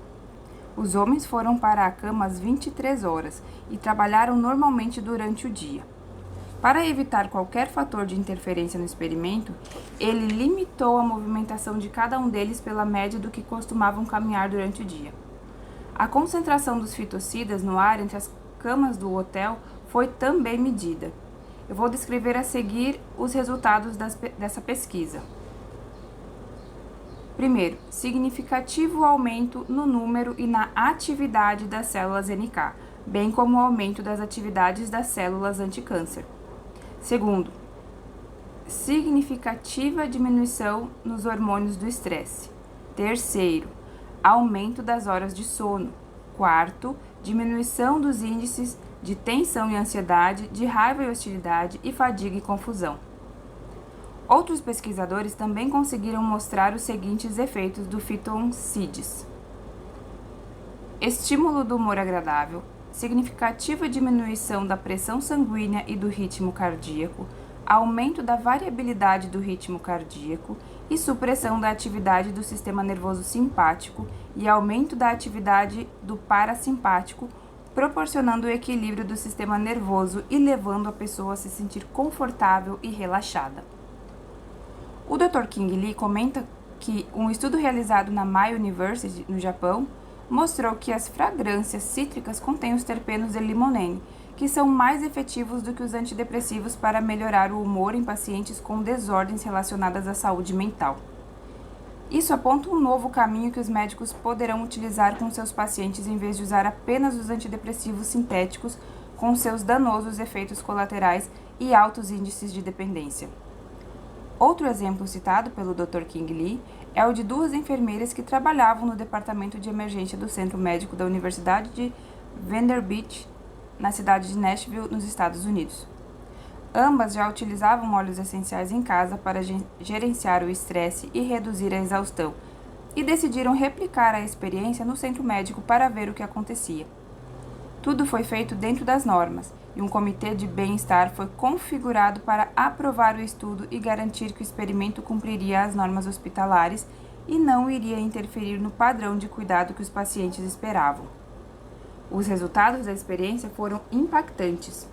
Os homens foram para a cama às 23 horas e trabalharam normalmente durante o dia. Para evitar qualquer fator de interferência no experimento, ele limitou a movimentação de cada um deles pela média do que costumavam caminhar durante o dia. A concentração dos fitocidas no ar entre as camas do hotel foi também medida. Eu vou descrever a seguir os resultados dessa pesquisa. Primeiro, significativo aumento no número e na atividade das células NK, bem como o aumento das atividades das células anticâncer. Segundo, significativa diminuição nos hormônios do estresse. Terceiro, aumento das horas de sono. Quarto, diminuição dos índices de tensão e ansiedade, de raiva e hostilidade e fadiga e confusão. Outros pesquisadores também conseguiram mostrar os seguintes efeitos do Phytoncides: estímulo do humor agradável, significativa diminuição da pressão sanguínea e do ritmo cardíaco, aumento da variabilidade do ritmo cardíaco e supressão da atividade do sistema nervoso simpático e aumento da atividade do parasimpático, proporcionando o equilíbrio do sistema nervoso e levando a pessoa a se sentir confortável e relaxada. O Dr. King Lee comenta que um estudo realizado na Mayo University, no Japão, mostrou que as fragrâncias cítricas contêm os terpenos de limonene, que são mais efetivos do que os antidepressivos para melhorar o humor em pacientes com desordens relacionadas à saúde mental. Isso aponta um novo caminho que os médicos poderão utilizar com seus pacientes em vez de usar apenas os antidepressivos sintéticos com seus danosos efeitos colaterais e altos índices de dependência. Outro exemplo citado pelo Dr. King Lee é o de 2 enfermeiras que trabalhavam no departamento de emergência do Centro Médico da Universidade de Vanderbilt, na cidade de Nashville, nos Estados Unidos. Ambas já utilizavam óleos essenciais em casa para gerenciar o estresse e reduzir a exaustão, e decidiram replicar a experiência no centro médico para ver o que acontecia. Tudo foi feito dentro das normas, e um comitê de bem-estar foi configurado para aprovar o estudo e garantir que o experimento cumpriria as normas hospitalares e não iria interferir no padrão de cuidado que os pacientes esperavam. Os resultados da experiência foram impactantes.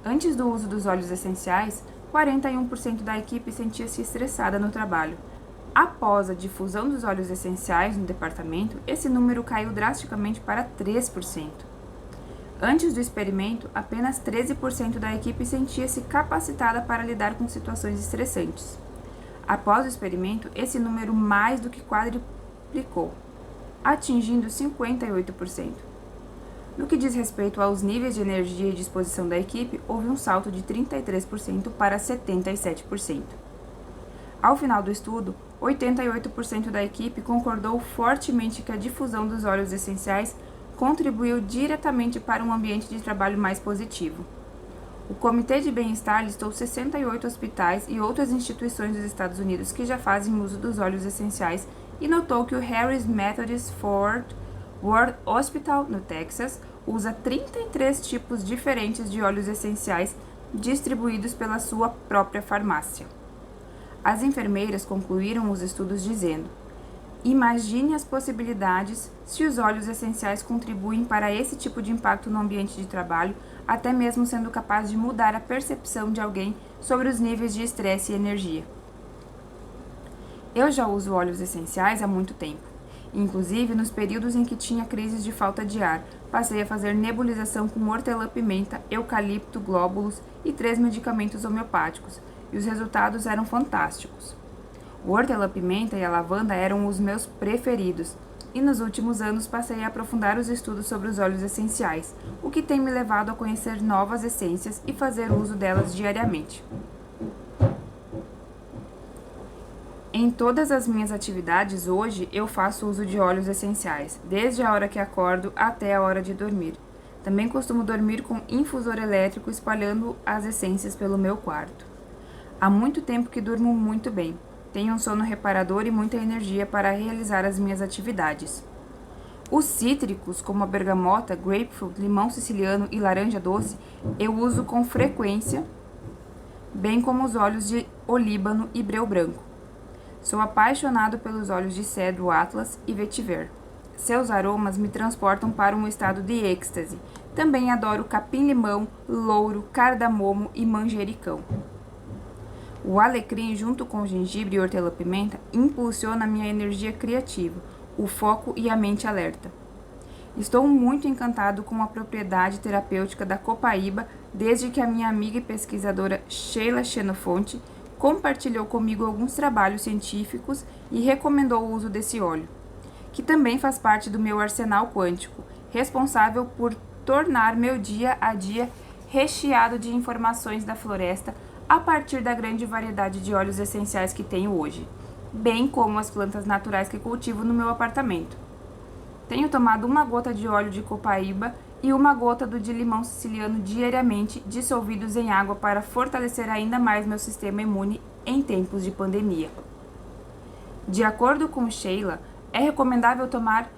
Antes do uso dos óleos essenciais, 41% da equipe sentia-se estressada no trabalho. Após a difusão dos óleos essenciais no departamento, esse número caiu drasticamente para 3%. Antes do experimento, apenas 13% da equipe sentia-se capacitada para lidar com situações estressantes. Após o experimento, esse número mais do que quadruplicou, atingindo 58%. No que diz respeito aos níveis de energia e disposição da equipe, houve um salto de 33% para 77%. Ao final do estudo, 88% da equipe concordou fortemente que a difusão dos óleos essenciais contribuiu diretamente para um ambiente de trabalho mais positivo. O Comitê de Bem-Estar listou 68 hospitais e outras instituições dos Estados Unidos que já fazem uso dos óleos essenciais e notou que o Harris Methodist Fort Worth Hospital, no Texas, usa 33 tipos diferentes de óleos essenciais distribuídos pela sua própria farmácia. As enfermeiras concluíram os estudos dizendo: Imagine as possibilidades se os óleos essenciais contribuem para esse tipo de impacto no ambiente de trabalho, até mesmo sendo capaz de mudar a percepção de alguém sobre os níveis de estresse e energia. Eu já uso óleos essenciais há muito tempo. Inclusive, nos períodos em que tinha crises de falta de ar, passei a fazer nebulização com hortelã-pimenta, eucalipto, glóbulos e 3 medicamentos homeopáticos, e os resultados eram fantásticos. O hortelã-pimenta e a lavanda eram os meus preferidos, e nos últimos anos passei a aprofundar os estudos sobre os óleos essenciais, o que tem me levado a conhecer novas essências e fazer uso delas diariamente. Em todas as minhas atividades hoje, eu faço uso de óleos essenciais, desde a hora que acordo até a hora de dormir. Também costumo dormir com infusor elétrico espalhando as essências pelo meu quarto. Há muito tempo que durmo muito bem. Tenho um sono reparador e muita energia para realizar as minhas atividades. Os cítricos, como a bergamota, grapefruit, limão siciliano e laranja doce, eu uso com frequência, bem como os óleos de olíbano e breu branco. Sou apaixonado pelos óleos de cedro Atlas e vetiver. Seus aromas me transportam para um estado de êxtase. Também adoro capim-limão, louro, cardamomo e manjericão. O alecrim, junto com o gengibre e hortelã-pimenta, impulsiona minha energia criativa, o foco e a mente alerta. Estou muito encantado com a propriedade terapêutica da copaíba desde que a minha amiga e pesquisadora Sheila Xenofonte compartilhou comigo alguns trabalhos científicos e recomendou o uso desse óleo, que também faz parte do meu arsenal quântico, responsável por tornar meu dia a dia recheado de informações da floresta a partir da grande variedade de óleos essenciais que tenho hoje, bem como as plantas naturais que cultivo no meu apartamento. Tenho tomado 1 gota de óleo de copaíba e 1 gota do de limão siciliano diariamente, dissolvidos em água para fortalecer ainda mais meu sistema imune em tempos de pandemia. De acordo com Sheila, é recomendável tomar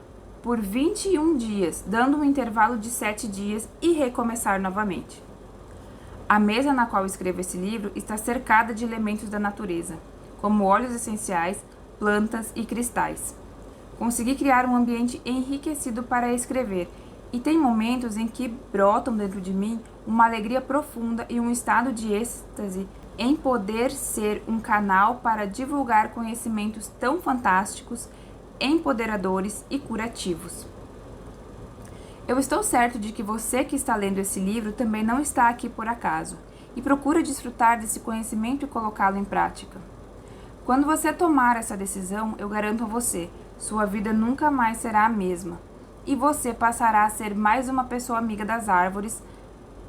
por 21 dias, dando um intervalo de 7 dias e recomeçar novamente. A mesa na qual escrevo esse livro está cercada de elementos da natureza, como óleos essenciais, plantas e cristais. Consegui criar um ambiente enriquecido para escrever, e tem momentos em que brotam dentro de mim uma alegria profunda e um estado de êxtase em poder ser um canal para divulgar conhecimentos tão fantásticos, empoderadores e curativos. Eu estou certo de que você que está lendo esse livro também não está aqui por acaso e procura desfrutar desse conhecimento e colocá-lo em prática. Quando você tomar essa decisão, eu garanto a você, sua vida nunca mais será a mesma. E você passará a ser mais uma pessoa amiga das árvores,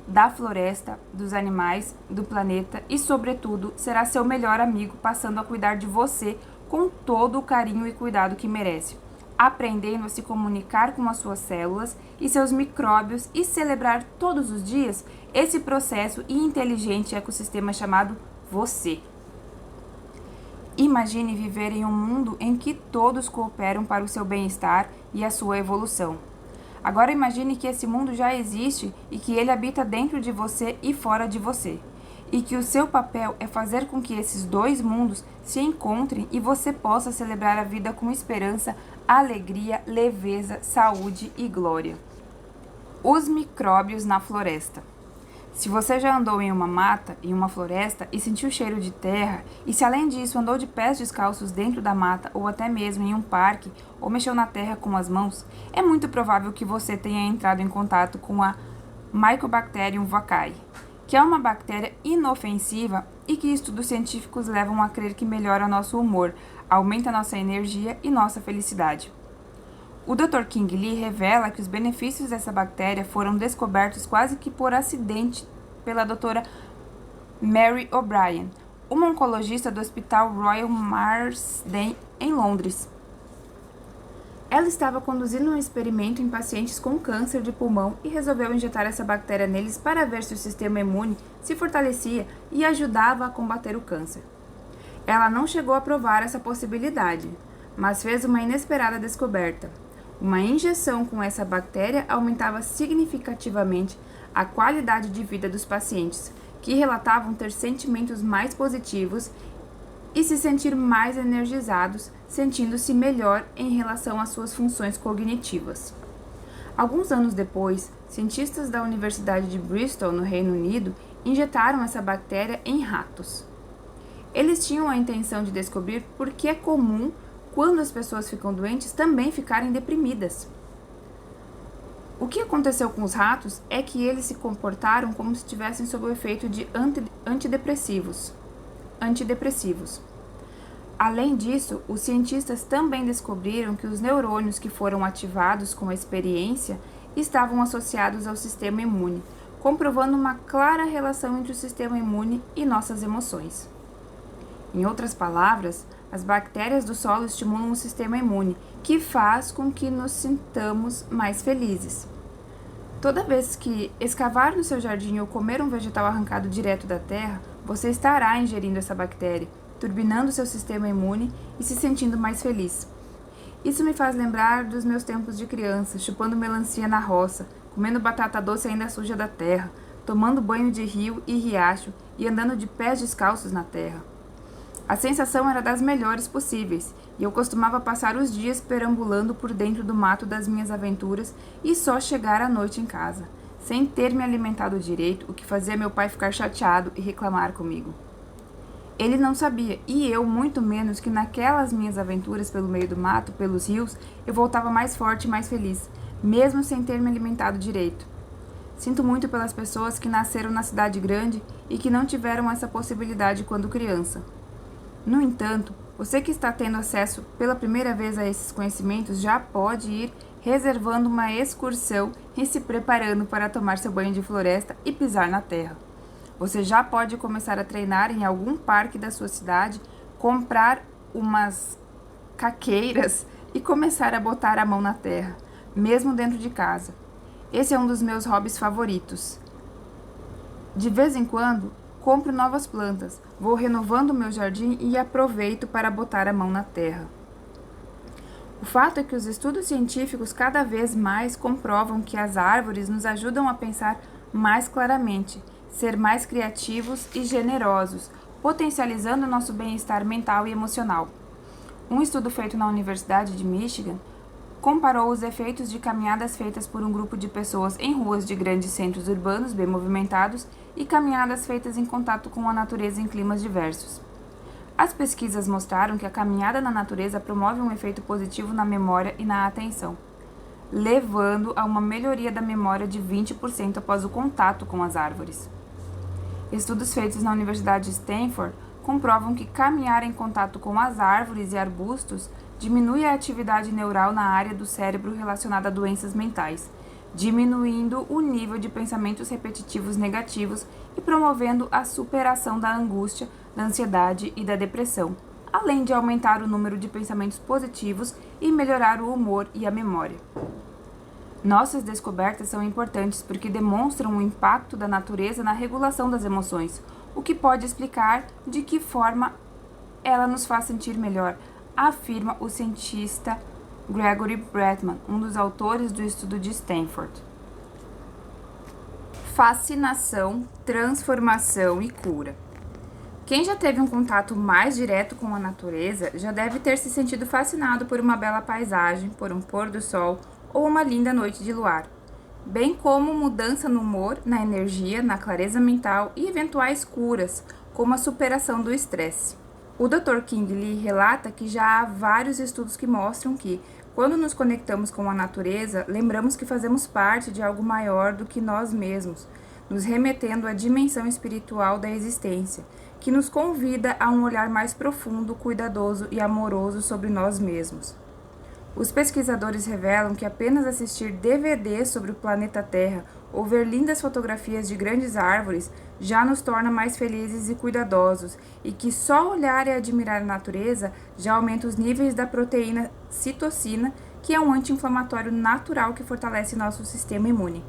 da floresta, dos animais, do planeta e, sobretudo, será seu melhor amigo, passando a cuidar de você com todo o carinho e cuidado que merece, aprendendo a se comunicar com as suas células e seus micróbios e celebrar todos os dias esse processo e inteligente ecossistema chamado você. Imagine viver em um mundo em que todos cooperam para o seu bem-estar e a sua evolução. Agora imagine que esse mundo já existe e que ele habita dentro de você e fora de você. E que o seu papel é fazer com que esses dois mundos se encontrem e você possa celebrar a vida com esperança, alegria, leveza, saúde e glória. Os micróbios na floresta. Se você já andou em uma mata, em uma floresta e sentiu o cheiro de terra, e se além disso andou de pés descalços dentro da mata ou até mesmo em um parque ou mexeu na terra com as mãos, é muito provável que você tenha entrado em contato com a Mycobacterium vaccae, que é uma bactéria inofensiva e que estudos científicos levam a crer que melhora nosso humor, aumenta nossa energia e nossa felicidade. O Dr. King Lee revela que os benefícios dessa bactéria foram descobertos quase que por acidente pela doutora Mary O'Brien, uma oncologista do Hospital Royal Marsden, em Londres. Ela estava conduzindo um experimento em pacientes com câncer de pulmão e resolveu injetar essa bactéria neles para ver se o sistema imune se fortalecia e ajudava a combater o câncer. Ela não chegou a provar essa possibilidade, mas fez uma inesperada descoberta. Uma injeção com essa bactéria aumentava significativamente a qualidade de vida dos pacientes, que relatavam ter sentimentos mais positivos e se sentir mais energizados, sentindo-se melhor em relação às suas funções cognitivas. Alguns anos depois, cientistas da Universidade de Bristol, no Reino Unido, injetaram essa bactéria em ratos. Eles tinham a intenção de descobrir por que é comum, quando as pessoas ficam doentes, também ficarem deprimidas. O que aconteceu com os ratos é que eles se comportaram como se estivessem sob o efeito de antidepressivos. Além disso, os cientistas também descobriram que os neurônios que foram ativados com a experiência estavam associados ao sistema imune, comprovando uma clara relação entre o sistema imune e nossas emoções. Em outras palavras, as bactérias do solo estimulam o sistema imune, que faz com que nos sintamos mais felizes. Toda vez que escavar no seu jardim ou comer um vegetal arrancado direto da terra, você estará ingerindo essa bactéria, turbinando seu sistema imune e se sentindo mais feliz. Isso me faz lembrar dos meus tempos de criança, chupando melancia na roça, comendo batata doce ainda suja da terra, tomando banho de rio e riacho e andando de pés descalços na terra. A sensação era das melhores possíveis, e eu costumava passar os dias perambulando por dentro do mato das minhas aventuras e só chegar à noite em casa, sem ter me alimentado direito, o que fazia meu pai ficar chateado e reclamar comigo. Ele não sabia, e eu muito menos, que naquelas minhas aventuras pelo meio do mato, pelos rios, eu voltava mais forte e mais feliz, mesmo sem ter me alimentado direito. Sinto muito pelas pessoas que nasceram na cidade grande e que não tiveram essa possibilidade quando criança. No entanto, você que está tendo acesso pela primeira vez a esses conhecimentos já pode ir reservando uma excursão e se preparando para tomar seu banho de floresta e pisar na terra. Você já pode começar a treinar em algum parque da sua cidade, comprar umas caqueiras e começar a botar a mão na terra, mesmo dentro de casa. Esse é um dos meus hobbies favoritos. De vez em quando, compro novas plantas, vou renovando o meu jardim e aproveito para botar a mão na terra. O fato é que os estudos científicos cada vez mais comprovam que as árvores nos ajudam a pensar mais claramente, ser mais criativos e generosos, potencializando nosso bem-estar mental e emocional. Um estudo feito na Universidade de Michigan comparou os efeitos de caminhadas feitas por um grupo de pessoas em ruas de grandes centros urbanos bem movimentados e caminhadas feitas em contato com a natureza em climas diversos. As pesquisas mostraram que a caminhada na natureza promove um efeito positivo na memória e na atenção, levando a uma melhoria da memória de 20% após o contato com as árvores. Estudos feitos na Universidade de Stanford comprovam que caminhar em contato com as árvores e arbustos diminui a atividade neural na área do cérebro relacionada a doenças mentais, diminuindo o nível de pensamentos repetitivos negativos e promovendo a superação da angústia, da ansiedade e da depressão, além de aumentar o número de pensamentos positivos e melhorar o humor e a memória. Nossas descobertas são importantes porque demonstram o impacto da natureza na regulação das emoções, o que pode explicar de que forma ela nos faz sentir melhor, afirma o cientista Gregory Bretman, um dos autores do estudo de Stanford. Fascinação, transformação e cura. Quem já teve um contato mais direto com a natureza já deve ter se sentido fascinado por uma bela paisagem, por um pôr do sol ou uma linda noite de luar, bem como mudança no humor, na energia, na clareza mental e eventuais curas, como a superação do estresse. O Dr. King Lee relata que já há vários estudos que mostram que, quando nos conectamos com a natureza, lembramos que fazemos parte de algo maior do que nós mesmos, nos remetendo à dimensão espiritual da existência, que nos convida a um olhar mais profundo, cuidadoso e amoroso sobre nós mesmos. Os pesquisadores revelam que apenas assistir DVDs sobre o planeta Terra ou ver lindas fotografias de grandes árvores já nos torna mais felizes e cuidadosos, e que só olhar e admirar a natureza já aumenta os níveis da proteína citocina, que é um anti-inflamatório natural que fortalece nosso sistema imune.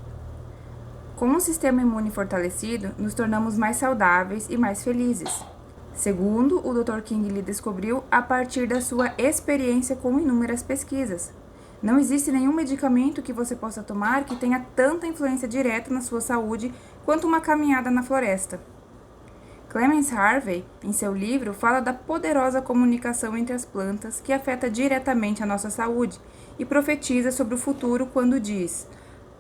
Com um sistema imune fortalecido, nos tornamos mais saudáveis e mais felizes. Segundo o Dr. King Lee descobriu a partir da sua experiência com inúmeras pesquisas. Não existe nenhum medicamento que você possa tomar que tenha tanta influência direta na sua saúde quanto uma caminhada na floresta. Clemens Harvey, em seu livro, fala da poderosa comunicação entre as plantas que afeta diretamente a nossa saúde e profetiza sobre o futuro quando diz: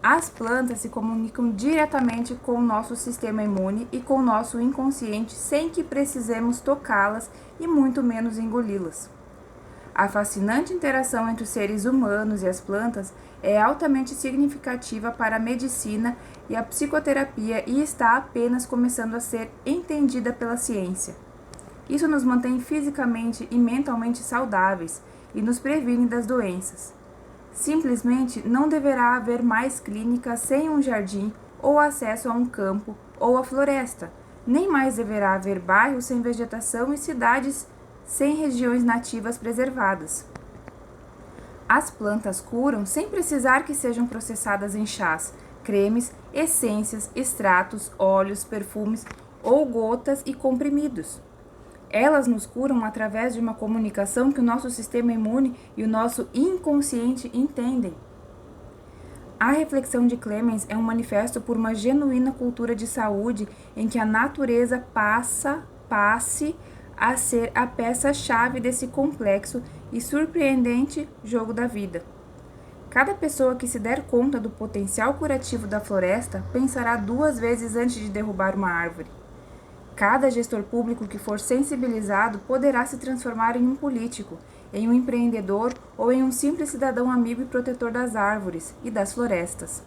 as plantas se comunicam diretamente com o nosso sistema imune e com o nosso inconsciente sem que precisemos tocá-las e muito menos engoli-las. A fascinante interação entre os seres humanos e as plantas é altamente significativa para a medicina e a psicoterapia e está apenas começando a ser entendida pela ciência. Isso nos mantém fisicamente e mentalmente saudáveis e nos previne das doenças. Simplesmente não deverá haver mais clínica sem um jardim ou acesso a um campo ou a floresta, nem mais deverá haver bairros sem vegetação e cidades sem regiões nativas preservadas. As plantas curam sem precisar que sejam processadas em chás, cremes, essências, extratos, óleos, perfumes ou gotas e comprimidos. Elas nos curam através de uma comunicação que o nosso sistema imune e o nosso inconsciente entendem. A reflexão de Clemens é um manifesto por uma genuína cultura de saúde em que a natureza passe a ser a peça-chave desse complexo e surpreendente jogo da vida. Cada pessoa que se der conta do potencial curativo da floresta pensará 2 vezes antes de derrubar uma árvore. Cada gestor público que for sensibilizado poderá se transformar em um político, em um empreendedor ou em um simples cidadão amigo e protetor das árvores e das florestas.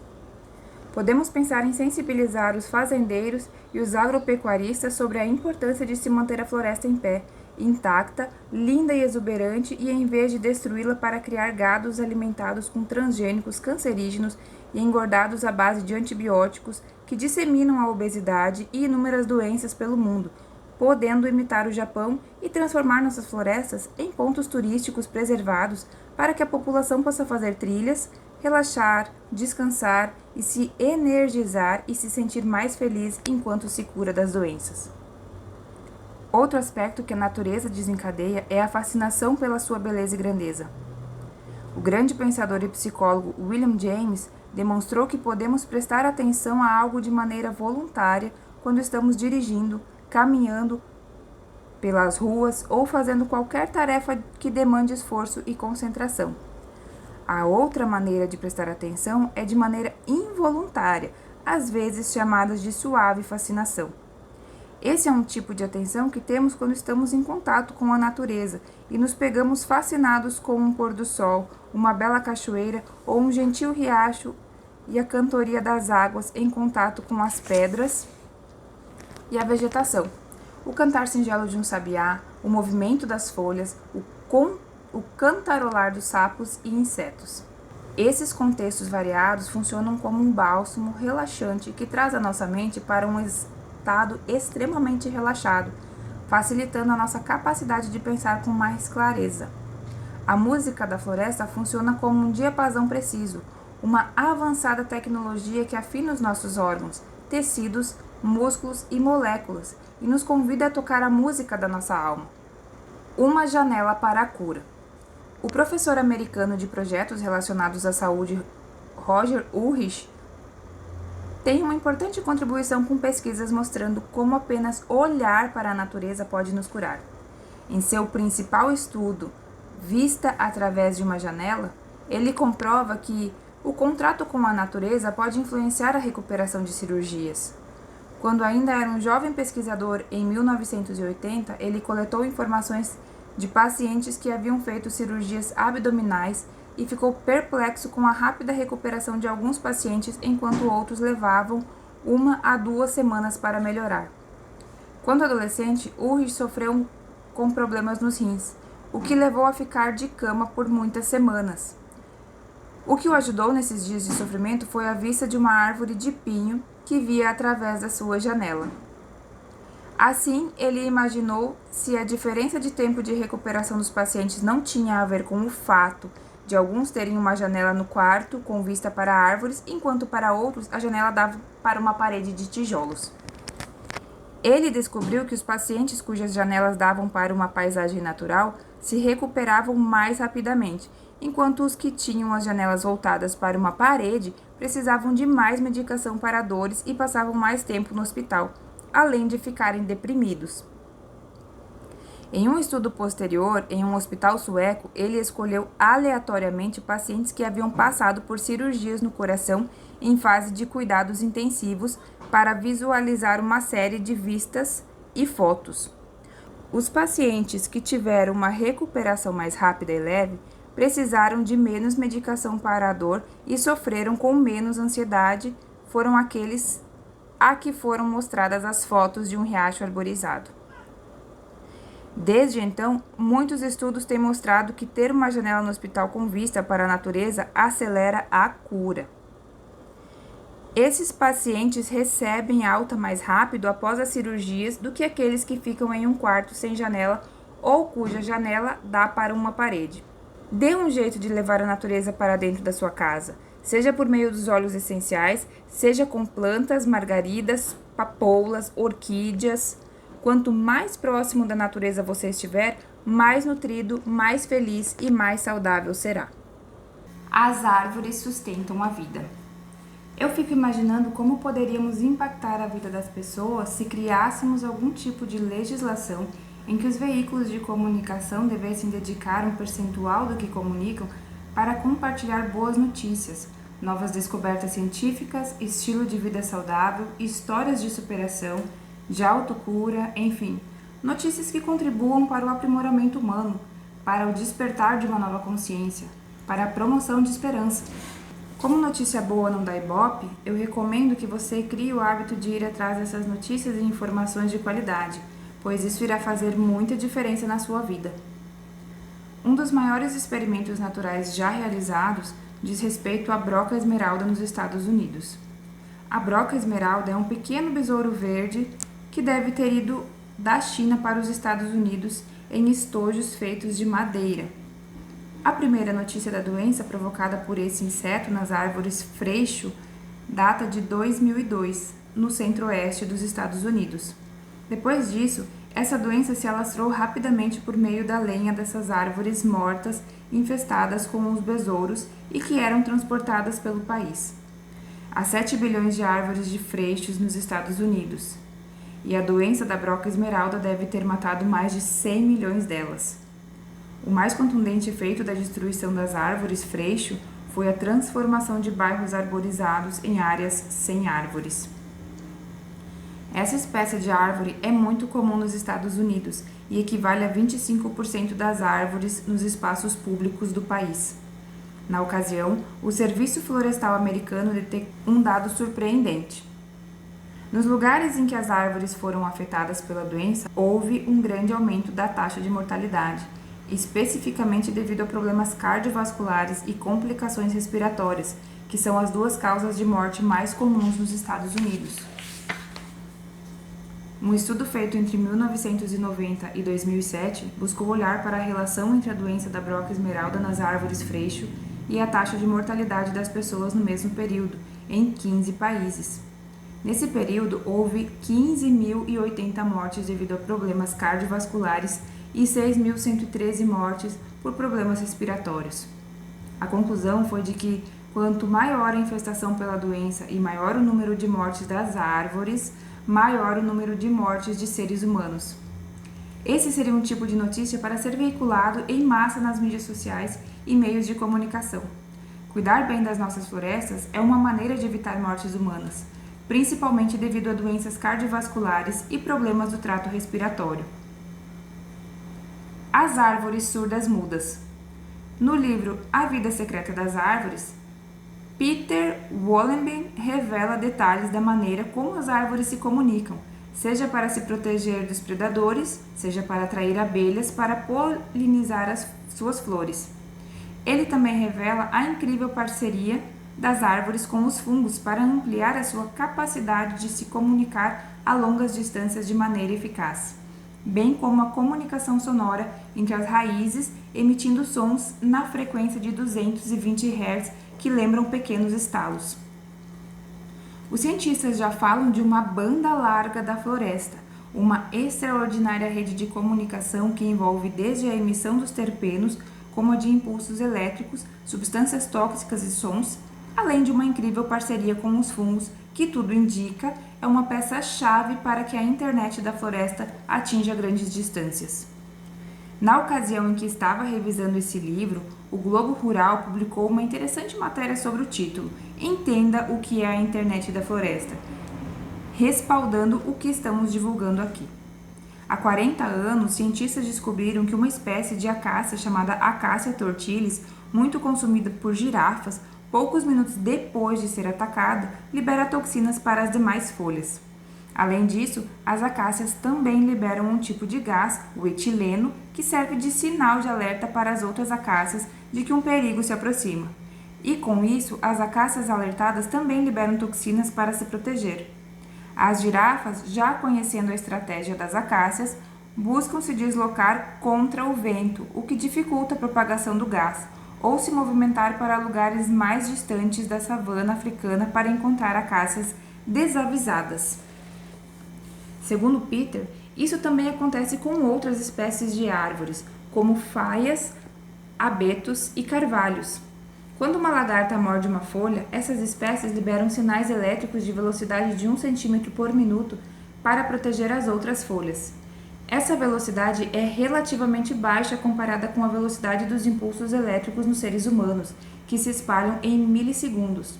Podemos pensar em sensibilizar os fazendeiros e os agropecuaristas sobre a importância de se manter a floresta em pé, intacta, linda e exuberante, e em vez de destruí-la para criar gados alimentados com transgênicos cancerígenos e engordados à base de antibióticos que disseminam a obesidade e inúmeras doenças pelo mundo, podendo imitar o Japão e transformar nossas florestas em pontos turísticos preservados para que a população possa fazer trilhas, relaxar, descansar e se energizar e se sentir mais feliz enquanto se cura das doenças. Outro aspecto que a natureza desencadeia é a fascinação pela sua beleza e grandeza. O grande pensador e psicólogo William James demonstrou que podemos prestar atenção a algo de maneira voluntária quando estamos dirigindo, caminhando pelas ruas ou fazendo qualquer tarefa que demande esforço e concentração. A outra maneira de prestar atenção é de maneira involuntária, às vezes chamada de suave fascinação. Esse é um tipo de atenção que temos quando estamos em contato com a natureza e nos pegamos fascinados com um pôr do sol, uma bela cachoeira ou um gentil riacho e a cantoria das águas em contato com as pedras e a vegetação. O cantar singelo de um sabiá, o movimento das folhas, o cantarolar dos sapos e insetos. Esses contextos variados funcionam como um bálsamo relaxante que traz a nossa mente para um estado extremamente relaxado, facilitando a nossa capacidade de pensar com mais clareza. A música da floresta funciona como um diapasão preciso, uma avançada tecnologia que afina os nossos órgãos, tecidos, músculos e moléculas e nos convida a tocar a música da nossa alma. Uma janela para a cura. O professor americano de projetos relacionados à saúde, Roger Ulrich, tem uma importante contribuição com pesquisas mostrando como apenas olhar para a natureza pode nos curar. Em seu principal estudo, Vista através de uma janela, ele comprova que o contato com a natureza pode influenciar a recuperação de cirurgias. Quando ainda era um jovem pesquisador, em 1980, ele coletou informações de pacientes que haviam feito cirurgias abdominais e ficou perplexo com a rápida recuperação de alguns pacientes, enquanto outros levavam 1 a 2 semanas para melhorar. Quando adolescente, Ulrich sofreu com problemas nos rins, o que levou a ficar de cama por muitas semanas. O que o ajudou nesses dias de sofrimento foi a vista de uma árvore de pinho que via através da sua janela. Assim, ele imaginou se a diferença de tempo de recuperação dos pacientes não tinha a ver com o fato de alguns terem uma janela no quarto com vista para árvores, enquanto para outros a janela dava para uma parede de tijolos. Ele descobriu que os pacientes cujas janelas davam para uma paisagem natural se recuperavam mais rapidamente, enquanto os que tinham as janelas voltadas para uma parede precisavam de mais medicação para dores e passavam mais tempo no hospital. além de ficarem deprimidos. Em um estudo posterior, em um hospital sueco, ele escolheu aleatoriamente pacientes que haviam passado por cirurgias no coração em fase de cuidados intensivos para visualizar uma série de vistas e fotos. Os pacientes que tiveram uma recuperação mais rápida e leve precisaram de menos medicação para a dor e sofreram com menos ansiedade, foram aqueles a que foram mostradas as fotos de um riacho arborizado. Desde então, muitos estudos têm mostrado que ter uma janela no hospital com vista para a natureza acelera a cura. Esses pacientes recebem alta mais rápido após as cirurgias do que aqueles que ficam em um quarto sem janela ou cuja janela dá para uma parede. Dê um jeito de levar a natureza para dentro da sua casa, seja por meio dos óleos essenciais, seja com plantas, margaridas, papoulas, orquídeas. Quanto mais próximo da natureza você estiver, mais nutrido, mais feliz e mais saudável será. As árvores sustentam a vida. Eu fico imaginando como poderíamos impactar a vida das pessoas se criássemos algum tipo de legislação em que os veículos de comunicação devessem dedicar um percentual do que comunicam para compartilhar boas notícias, novas descobertas científicas, estilo de vida saudável, histórias de superação, de autocura, enfim, notícias que contribuam para o aprimoramento humano, para o despertar de uma nova consciência, para a promoção de esperança. Como notícia boa não dá ibope, eu recomendo que você crie o hábito de ir atrás dessas notícias e informações de qualidade, pois isso irá fazer muita diferença na sua vida. Um dos maiores experimentos naturais já realizados diz respeito à broca esmeralda nos Estados Unidos. A broca esmeralda é um pequeno besouro verde que deve ter ido da China para os Estados Unidos em estojos feitos de madeira. A primeira notícia da doença provocada por esse inseto nas árvores freixo data de 2002, no centro-oeste dos Estados Unidos. Depois disso, essa doença se alastrou rapidamente por meio da lenha dessas árvores mortas infestadas com os besouros e que eram transportadas pelo país. Há 7 bilhões de árvores de freixos nos Estados Unidos, e a doença da broca esmeralda deve ter matado mais de 100 milhões delas. O mais contundente efeito da destruição das árvores freixo foi a transformação de bairros arborizados em áreas sem árvores. Essa espécie de árvore é muito comum nos Estados Unidos e equivale a 25% das árvores nos espaços públicos do país. Na ocasião, o Serviço Florestal Americano detectou um dado surpreendente. Nos lugares em que as árvores foram afetadas pela doença, houve um grande aumento da taxa de mortalidade, especificamente devido a problemas cardiovasculares e complicações respiratórias, que são as duas causas de morte mais comuns nos Estados Unidos. Um estudo feito entre 1990 e 2007 buscou olhar para a relação entre a doença da broca esmeralda nas árvores freixo e a taxa de mortalidade das pessoas no mesmo período, em 15 países. Nesse período, houve 15.080 mortes devido a problemas cardiovasculares e 6.113 mortes por problemas respiratórios. A conclusão foi de que, quanto maior a infestação pela doença e maior o número de mortes das árvores, maior o número de mortes de seres humanos. Esse seria um tipo de notícia para ser veiculado em massa nas mídias sociais e meios de comunicação. Cuidar bem das nossas florestas é uma maneira de evitar mortes humanas, principalmente devido a doenças cardiovasculares e problemas do trato respiratório. As árvores surdas mudas. No livro A Vida Secreta das Árvores, Peter Wohlleben revela detalhes da maneira como as árvores se comunicam, seja para se proteger dos predadores, seja para atrair abelhas para polinizar as suas flores. Ele também revela a incrível parceria das árvores com os fungos para ampliar a sua capacidade de se comunicar a longas distâncias de maneira eficaz, bem como a comunicação sonora entre as raízes, emitindo sons na frequência de 220 Hz que lembram pequenos estalos. Os cientistas já falam de uma banda larga da floresta, uma extraordinária rede de comunicação que envolve desde a emissão dos terpenos, como a de impulsos elétricos, substâncias tóxicas e sons, além de uma incrível parceria com os fungos que tudo indica é uma peça-chave para que a internet da floresta atinja grandes distâncias. Na ocasião em que estava revisando esse livro, o Globo Rural publicou uma interessante matéria sobre o título Entenda o que é a internet da floresta, respaldando o que estamos divulgando aqui. Há 40 anos, cientistas descobriram que uma espécie de acácia chamada Acacia tortilis, muito consumida por girafas, poucos minutos depois de ser atacada, libera toxinas para as demais folhas. Além disso, as acácias também liberam um tipo de gás, o etileno, que serve de sinal de alerta para as outras acácias de que um perigo se aproxima. E com isso, as acácias alertadas também liberam toxinas para se proteger. As girafas, já conhecendo a estratégia das acácias, buscam se deslocar contra o vento, o que dificulta a propagação do gás, ou se movimentar para lugares mais distantes da savana africana para encontrar acácias desavisadas. Segundo Peter, isso também acontece com outras espécies de árvores, como faias, abetos e carvalhos. Quando uma lagarta morde uma folha, essas espécies liberam sinais elétricos de velocidade de 1 cm por minuto para proteger as outras folhas. Essa velocidade é relativamente baixa comparada com a velocidade dos impulsos elétricos nos seres humanos, que se espalham em milissegundos.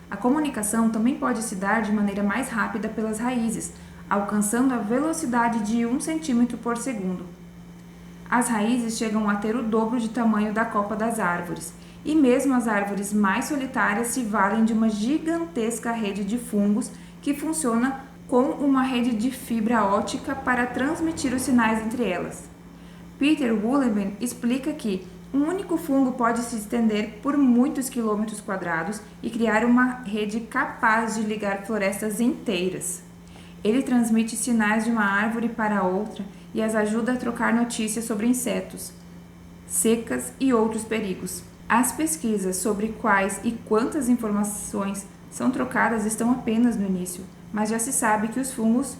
A comunicação também pode se dar de maneira mais rápida pelas raízes, alcançando a velocidade de 1 cm por segundo. As raízes chegam a ter o dobro de tamanho da copa das árvores, e mesmo as árvores mais solitárias se valem de uma gigantesca rede de fungos que funciona com uma rede de fibra óptica para transmitir os sinais entre elas. Peter Wohlleben explica que um único fungo pode se estender por muitos quilômetros quadrados e criar uma rede capaz de ligar florestas inteiras. Ele transmite sinais de uma árvore para outra e as ajuda a trocar notícias sobre insetos, secas e outros perigos. As pesquisas sobre quais e quantas informações são trocadas estão apenas no início, mas já se sabe que os fungos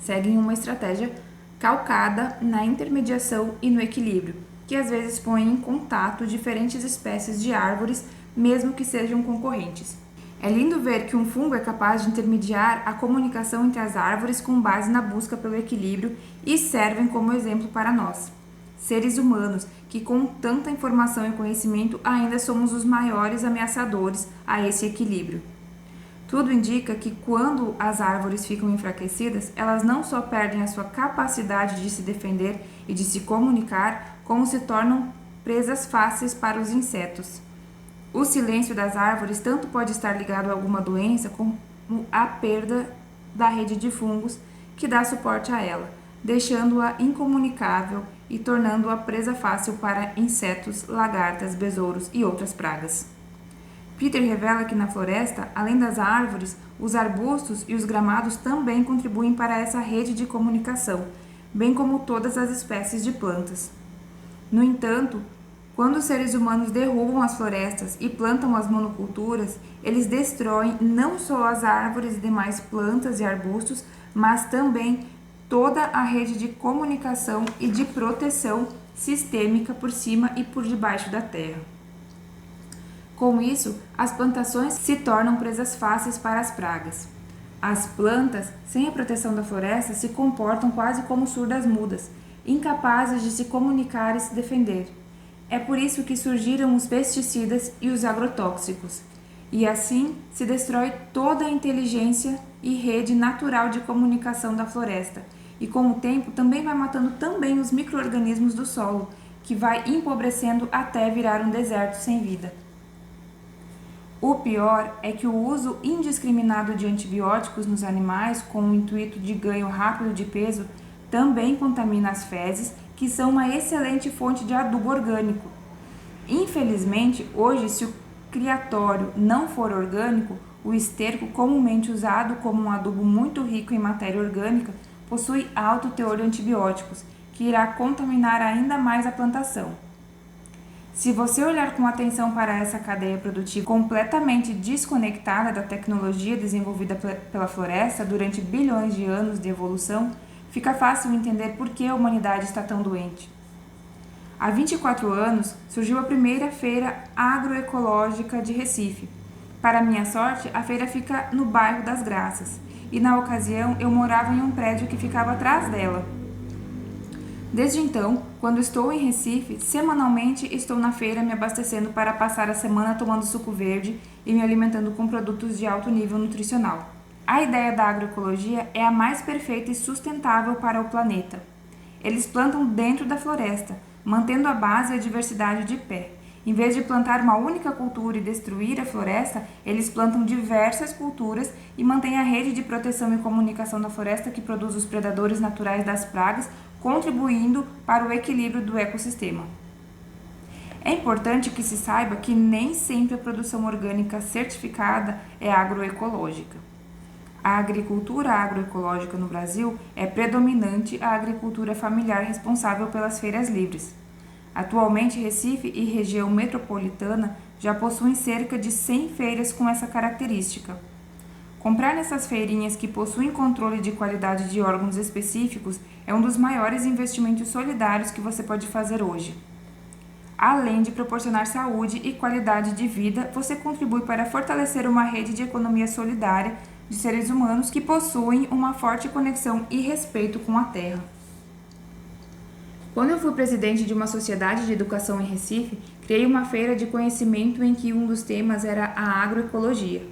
seguem uma estratégia calcada na intermediação e no equilíbrio, que às vezes põe em contato diferentes espécies de árvores, mesmo que sejam concorrentes. É lindo ver que um fungo é capaz de intermediar a comunicação entre as árvores com base na busca pelo equilíbrio e servem como exemplo para nós, seres humanos, que com tanta informação e conhecimento ainda somos os maiores ameaçadores a esse equilíbrio. Tudo indica que quando as árvores ficam enfraquecidas, elas não só perdem a sua capacidade de se defender e de se comunicar, como se tornam presas fáceis para os insetos. O silêncio das árvores tanto pode estar ligado a alguma doença como a perda da rede de fungos que dá suporte a ela, deixando-a incomunicável e tornando-a presa fácil para insetos, lagartas, besouros e outras pragas. Peter revela que na floresta, além das árvores, os arbustos e os gramados também contribuem para essa rede de comunicação, bem como todas as espécies de plantas. No entanto, quando os seres humanos derrubam as florestas e plantam as monoculturas, eles destroem não só as árvores e demais plantas e arbustos, mas também toda a rede de comunicação e de proteção sistêmica por cima e por debaixo da terra. Com isso, as plantações se tornam presas fáceis para as pragas. As plantas, sem a proteção da floresta, se comportam quase como surdas mudas, incapazes de se comunicar e se defender. É por isso que surgiram os pesticidas e os agrotóxicos, e assim se destrói toda a inteligência e rede natural de comunicação da floresta, e com o tempo também vai matando também os micro-organismos do solo, que vai empobrecendo até virar um deserto sem vida. O pior é que o uso indiscriminado de antibióticos nos animais com o intuito de ganho rápido de peso também contamina as fezes, que são uma excelente fonte de adubo orgânico. Infelizmente, hoje, se o criatório não for orgânico, o esterco, comumente usado como um adubo muito rico em matéria orgânica, possui alto teor de antibióticos, que irá contaminar ainda mais a plantação. Se você olhar com atenção para essa cadeia produtiva completamente desconectada da tecnologia desenvolvida pela floresta durante bilhões de anos de evolução, fica fácil entender por que a humanidade está tão doente. Há 24 anos, surgiu a primeira feira agroecológica de Recife, Para minha sorte, a feira fica no bairro das Graças, e na ocasião eu morava em um prédio que ficava atrás dela. Desde então, quando estou em Recife, semanalmente estou na feira me abastecendo para passar a semana tomando suco verde e me alimentando com produtos de alto nível nutricional. A ideia da agroecologia é a mais perfeita e sustentável para o planeta. Eles plantam dentro da floresta, mantendo a base e a diversidade de pé. Em vez de plantar uma única cultura e destruir a floresta, eles plantam diversas culturas e mantêm a rede de proteção e comunicação da floresta que produz os predadores naturais das pragas, contribuindo para o equilíbrio do ecossistema. É importante que se saiba que nem sempre a produção orgânica certificada é agroecológica. A agricultura agroecológica no Brasil é predominante a agricultura familiar responsável pelas feiras livres. Atualmente, Recife e região metropolitana já possuem cerca de 100 feiras com essa característica. Comprar nessas feirinhas que possuem controle de qualidade de órgãos específicos é um dos maiores investimentos solidários que você pode fazer hoje. Além de proporcionar saúde e qualidade de vida, você contribui para fortalecer uma rede de economia solidária de seres humanos que possuem uma forte conexão e respeito com a terra. Quando eu fui presidente de uma sociedade de educação em Recife, criei uma feira de conhecimento em que um dos temas era a agroecologia.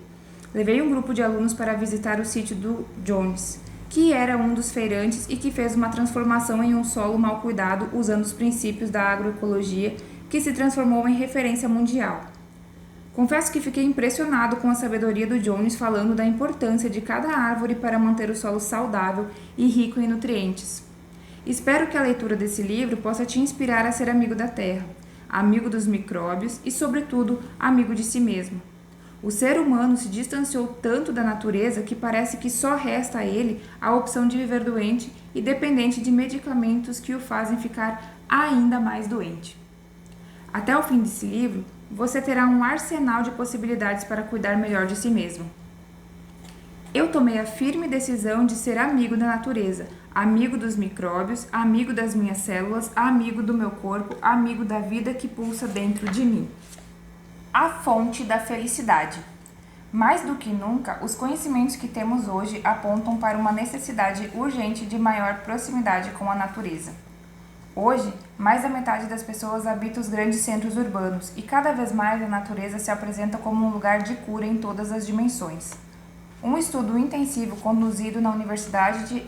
Levei um grupo de alunos para visitar o sítio do Jones, que era um dos feirantes e que fez uma transformação em um solo mal cuidado usando os princípios da agroecologia, que se transformou em referência mundial. Confesso que fiquei impressionado com a sabedoria do Jones falando da importância de cada árvore para manter o solo saudável e rico em nutrientes. Espero que a leitura desse livro possa te inspirar a ser amigo da terra, amigo dos micróbios e, sobretudo, amigo de si mesmo. O ser humano se distanciou tanto da natureza que parece que só resta a ele a opção de viver doente e dependente de medicamentos que o fazem ficar ainda mais doente. Até o fim desse livro, você terá um arsenal de possibilidades para cuidar melhor de si mesmo. Eu tomei a firme decisão de ser amigo da natureza, amigo dos micróbios, amigo das minhas células, amigo do meu corpo, amigo da vida que pulsa dentro de mim. A fonte da felicidade. Mais do que nunca, os conhecimentos que temos hoje apontam para uma necessidade urgente de maior proximidade com a natureza. Hoje, mais da metade das pessoas habita os grandes centros urbanos e cada vez mais a natureza se apresenta como um lugar de cura em todas as dimensões. Um estudo intensivo conduzido na Universidade de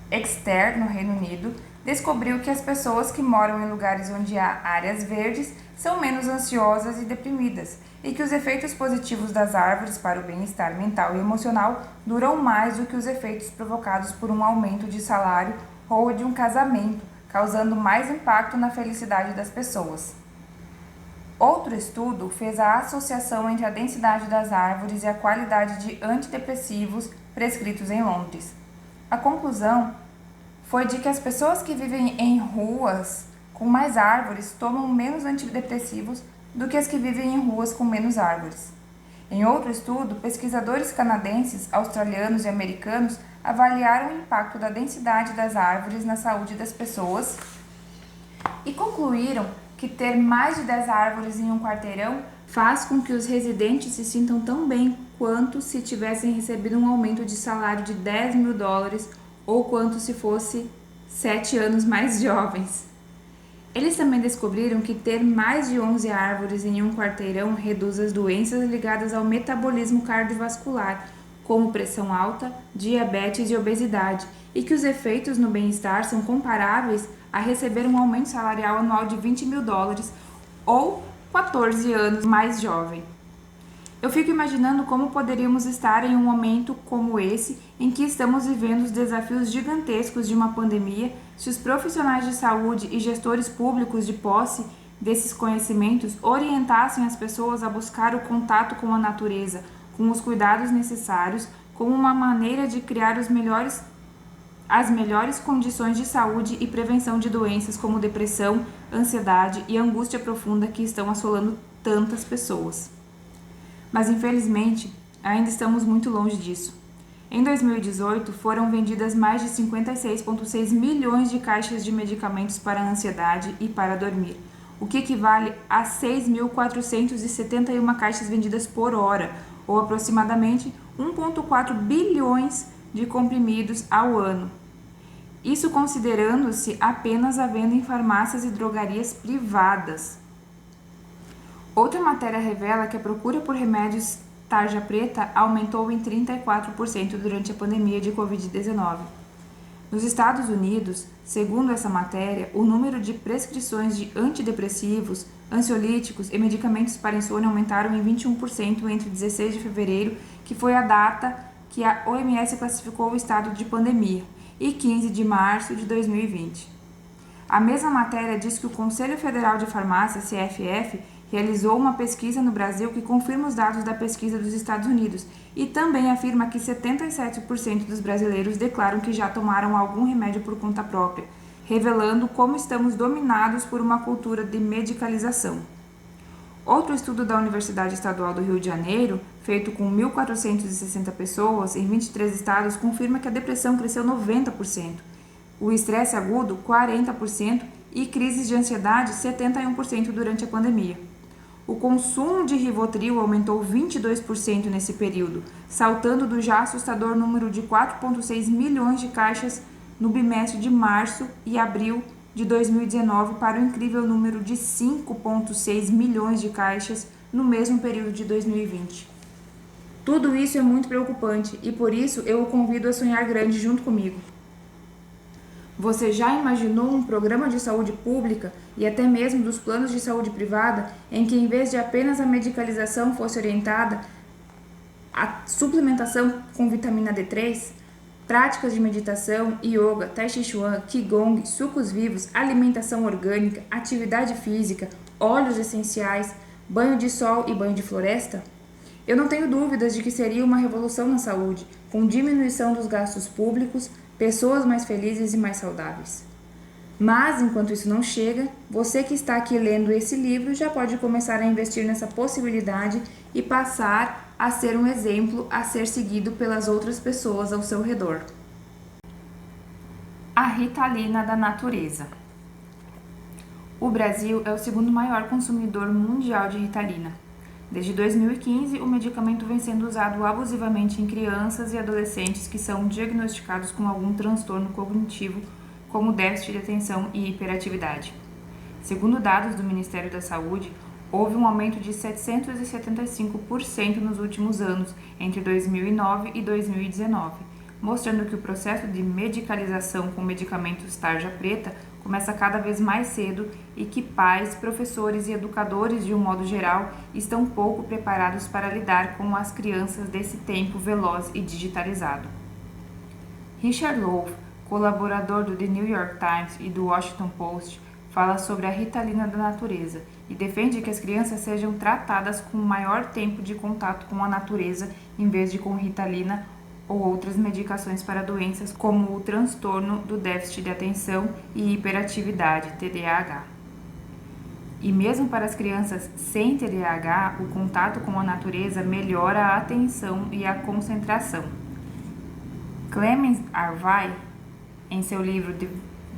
Exeter, no Reino Unido, descobriu que as pessoas que moram em lugares onde há áreas verdes são menos ansiosas e deprimidas e que os efeitos positivos das árvores para o bem-estar mental e emocional duram mais do que os efeitos provocados por um aumento de salário ou de um casamento, causando mais impacto na felicidade das pessoas. Outro estudo fez a associação entre a densidade das árvores e a qualidade de antidepressivos prescritos em Londres. A conclusão foi de que as pessoas que vivem em ruas com mais árvores tomam menos antidepressivos do que as que vivem em ruas com menos árvores. Em outro estudo, pesquisadores canadenses, australianos e americanos avaliaram o impacto da densidade das árvores na saúde das pessoas e concluíram que ter mais de 10 árvores em um quarteirão faz com que os residentes se sintam tão bem quanto se tivessem recebido um aumento de salário de $10.000 ou quanto se fosse 7 anos mais jovens. Eles também descobriram que ter mais de 11 árvores em um quarteirão reduz as doenças ligadas ao metabolismo cardiovascular, como pressão alta, diabetes e obesidade, e que os efeitos no bem-estar são comparáveis a receber um aumento salarial anual de $20.000 ou 14 anos mais jovem. Eu fico imaginando como poderíamos estar em um momento como esse, em que estamos vivendo os desafios gigantescos de uma pandemia, se os profissionais de saúde e gestores públicos de posse desses conhecimentos orientassem as pessoas a buscar o contato com a natureza, com os cuidados necessários, como uma maneira de criar as melhores condições de saúde e prevenção de doenças como depressão, ansiedade e angústia profunda que estão assolando tantas pessoas. Mas, infelizmente, ainda estamos muito longe disso. Em 2018, foram vendidas mais de 56,6 milhões de caixas de medicamentos para a ansiedade e para dormir, o que equivale a 6.471 caixas vendidas por hora, ou aproximadamente 1,4 bilhões de comprimidos ao ano. Isso considerando-se apenas a venda em farmácias e drogarias privadas. Outra matéria revela que a procura por remédios tarja preta aumentou em 34% durante a pandemia de Covid-19. Nos Estados Unidos, segundo essa matéria, o número de prescrições de antidepressivos, ansiolíticos e medicamentos para insônia aumentaram em 21% entre 16 de fevereiro, que foi a data que a OMS classificou o estado de pandemia, e 15 de março de 2020. A mesma matéria diz que o Conselho Federal de Farmácia, CFF, realizou uma pesquisa no Brasil que confirma os dados da pesquisa dos Estados Unidos e também afirma que 77% dos brasileiros declaram que já tomaram algum remédio por conta própria, revelando como estamos dominados por uma cultura de medicalização. Outro estudo da Universidade Estadual do Rio de Janeiro, feito com 1.460 pessoas em 23 estados, confirma que a depressão cresceu 90%, o estresse agudo 40% e crises de ansiedade 71% durante a pandemia. O consumo de Rivotril aumentou 22% nesse período, saltando do já assustador número de 4,6 milhões de caixas no bimestre de março e abril de 2019 para o incrível número de 5,6 milhões de caixas no mesmo período de 2020. Tudo isso é muito preocupante e por isso eu o convido a sonhar grande junto comigo. Você já imaginou um programa de saúde pública e até mesmo dos planos de saúde privada em que, em vez de apenas a medicalização, fosse orientada a suplementação com vitamina D3, práticas de meditação, yoga, tai chi chuan, qigong, sucos vivos, alimentação orgânica, atividade física, óleos essenciais, banho de sol e banho de floresta? Eu não tenho dúvidas de que seria uma revolução na saúde, com diminuição dos gastos públicos, pessoas mais felizes e mais saudáveis. Mas, enquanto isso não chega, você que está aqui lendo esse livro já pode começar a investir nessa possibilidade e passar a ser um exemplo a ser seguido pelas outras pessoas ao seu redor. A Ritalina da natureza. O Brasil é o segundo maior consumidor mundial de Ritalina. Desde 2015, o medicamento vem sendo usado abusivamente em crianças e adolescentes que são diagnosticados com algum transtorno cognitivo, como déficit de atenção e hiperatividade. Segundo dados do Ministério da Saúde, houve um aumento de 775% nos últimos anos, entre 2009 e 2019, mostrando que o processo de medicalização com medicamentos tarja preta começa cada vez mais cedo e que pais, professores e educadores, de um modo geral, estão pouco preparados para lidar com as crianças desse tempo veloz e digitalizado. Richard Louv, colaborador do The New York Times e do Washington Post, fala sobre a Ritalina da natureza e defende que as crianças sejam tratadas com maior tempo de contato com a natureza em vez de com Ritalina ou outras medicações para doenças como o transtorno do déficit de atenção e hiperatividade, TDAH. E mesmo para as crianças sem TDAH, o contato com a natureza melhora a atenção e a concentração. Clemens Arvai, em seu livro The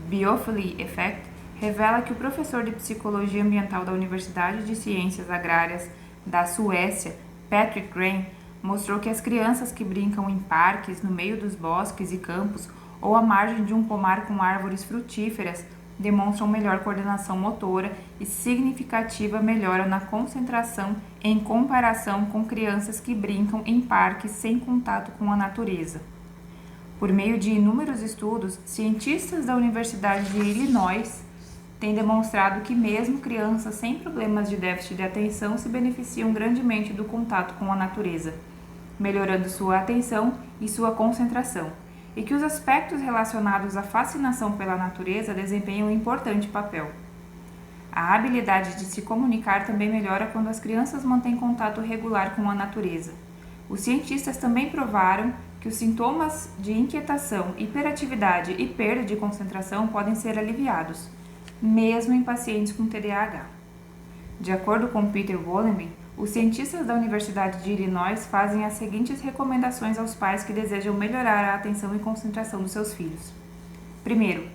Biophilia Effect, revela que o professor de Psicologia Ambiental da Universidade de Ciências Agrárias da Suécia, Patrick Graham, mostrou que as crianças que brincam em parques, no meio dos bosques e campos ou à margem de um pomar com árvores frutíferas demonstram melhor coordenação motora e significativa melhora na concentração em comparação com crianças que brincam em parques sem contato com a natureza. Por meio de inúmeros estudos, cientistas da Universidade de Illinois têm demonstrado que mesmo crianças sem problemas de déficit de atenção se beneficiam grandemente do contato com a natureza, melhorando sua atenção e sua concentração, e que os aspectos relacionados à fascinação pela natureza desempenham um importante papel. A habilidade de se comunicar também melhora quando as crianças mantêm contato regular com a natureza. Os cientistas também provaram que os sintomas de inquietação, hiperatividade e perda de concentração podem ser aliviados, mesmo em pacientes com TDAH. De acordo com Peter Wollemy, os cientistas da Universidade de Illinois fazem as seguintes recomendações aos pais que desejam melhorar a atenção e concentração dos seus filhos. Primeiro,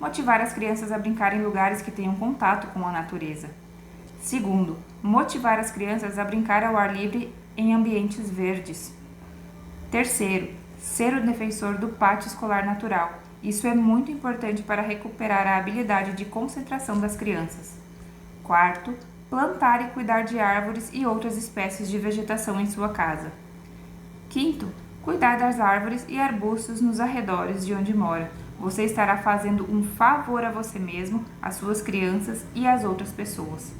motivar as crianças a brincar em lugares que tenham contato com a natureza. Segundo, motivar as crianças a brincar ao ar livre em ambientes verdes. Terceiro, ser o defensor do pátio escolar natural. Isso é muito importante para recuperar a habilidade de concentração das crianças. Quarto, plantar e cuidar de árvores e outras espécies de vegetação em sua casa. Quinto, cuidar das árvores e arbustos nos arredores de onde mora. Você estará fazendo um favor a você mesmo, às suas crianças e às outras pessoas.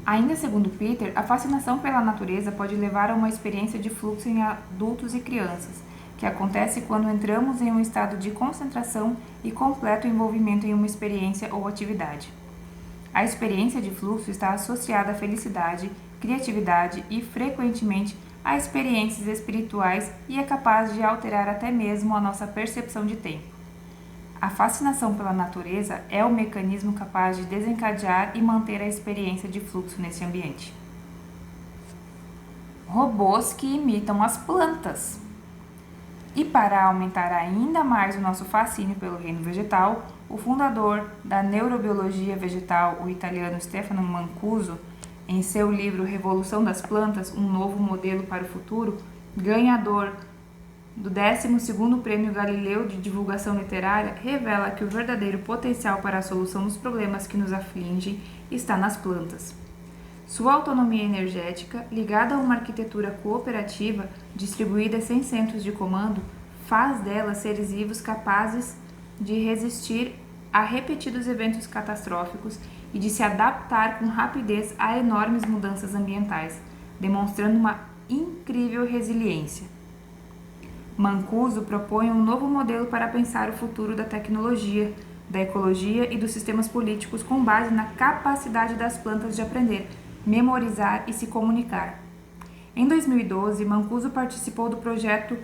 Ainda segundo Peter, a fascinação pela natureza pode levar a uma experiência de fluxo em adultos e crianças, que acontece quando entramos em um estado de concentração e completo envolvimento em uma experiência ou atividade. A experiência de fluxo está associada à felicidade, criatividade e, frequentemente, a experiências espirituais e é capaz de alterar até mesmo a nossa percepção de tempo. A fascinação pela natureza é o mecanismo capaz de desencadear e manter a experiência de fluxo nesse ambiente. Robôs que imitam as plantas. E para aumentar ainda mais o nosso fascínio pelo reino vegetal, o fundador da neurobiologia vegetal, o italiano Stefano Mancuso, em seu livro Revolução das Plantas, um novo modelo para o futuro, ganhador do 12º Prêmio Galileu de Divulgação Literária, revela que o verdadeiro potencial para a solução dos problemas que nos afligem está nas plantas. Sua autonomia energética, ligada a uma arquitetura cooperativa distribuída sem centros de comando, faz delas seres vivos capazes de resistir a repetidos eventos catastróficos e de se adaptar com rapidez a enormes mudanças ambientais, demonstrando uma incrível resiliência. Mancuso propõe um novo modelo para pensar o futuro da tecnologia, da ecologia e dos sistemas políticos com base na capacidade das plantas de aprender, memorizar e se comunicar. Em 2012, Mancuso participou do projeto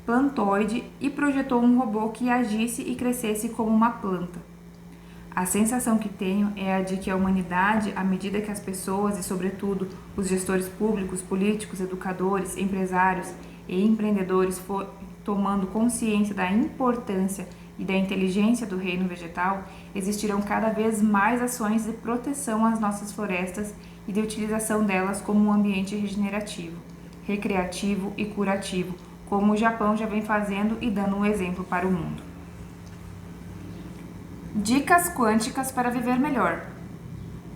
Plantoid e projetou um robô que agisse e crescesse como uma planta. A sensação que tenho é a de que a humanidade, à medida que as pessoas e, sobretudo, os gestores públicos, políticos, educadores, empresários e empreendedores for tomando consciência da importância e da inteligência do reino vegetal, existirão cada vez mais ações de proteção às nossas florestas e de utilização delas como um ambiente regenerativo, recreativo e curativo, como o Japão já vem fazendo e dando um exemplo para o mundo. Dicas quânticas para viver melhor.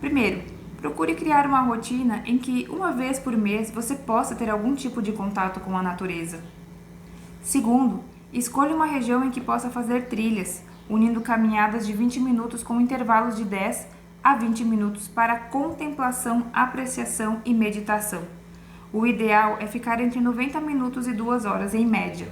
Primeiro, procure criar uma rotina em que, uma vez por mês, você possa ter algum tipo de contato com a natureza. Segundo, escolha uma região em que possa fazer trilhas, unindo caminhadas de 20 minutos com intervalos de 10 a 20 minutos para contemplação, apreciação e meditação. O ideal é ficar entre 90 minutos e 2 horas em média.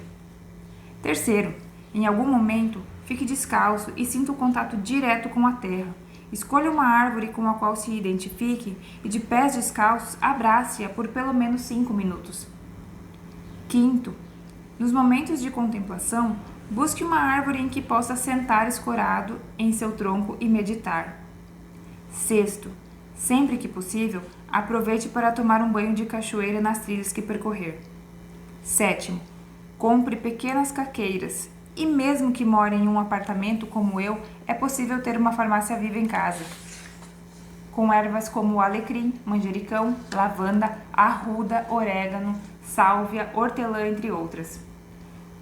Terceiro, em algum momento, fique descalço e sinta o contato direto com a terra. Escolha uma árvore com a qual se identifique e, de pés descalços, abrace-a por pelo menos 5 minutos. Quinto, nos momentos de contemplação, busque uma árvore em que possa sentar escorado em seu tronco e meditar. Sexto, sempre que possível, aproveite para tomar um banho de cachoeira nas trilhas que percorrer. Sétimo, compre pequenas caqueiras. E mesmo que more em um apartamento como eu, é possível ter uma farmácia viva em casa, com ervas como o alecrim, manjericão, lavanda, arruda, orégano, sálvia, hortelã, entre outras.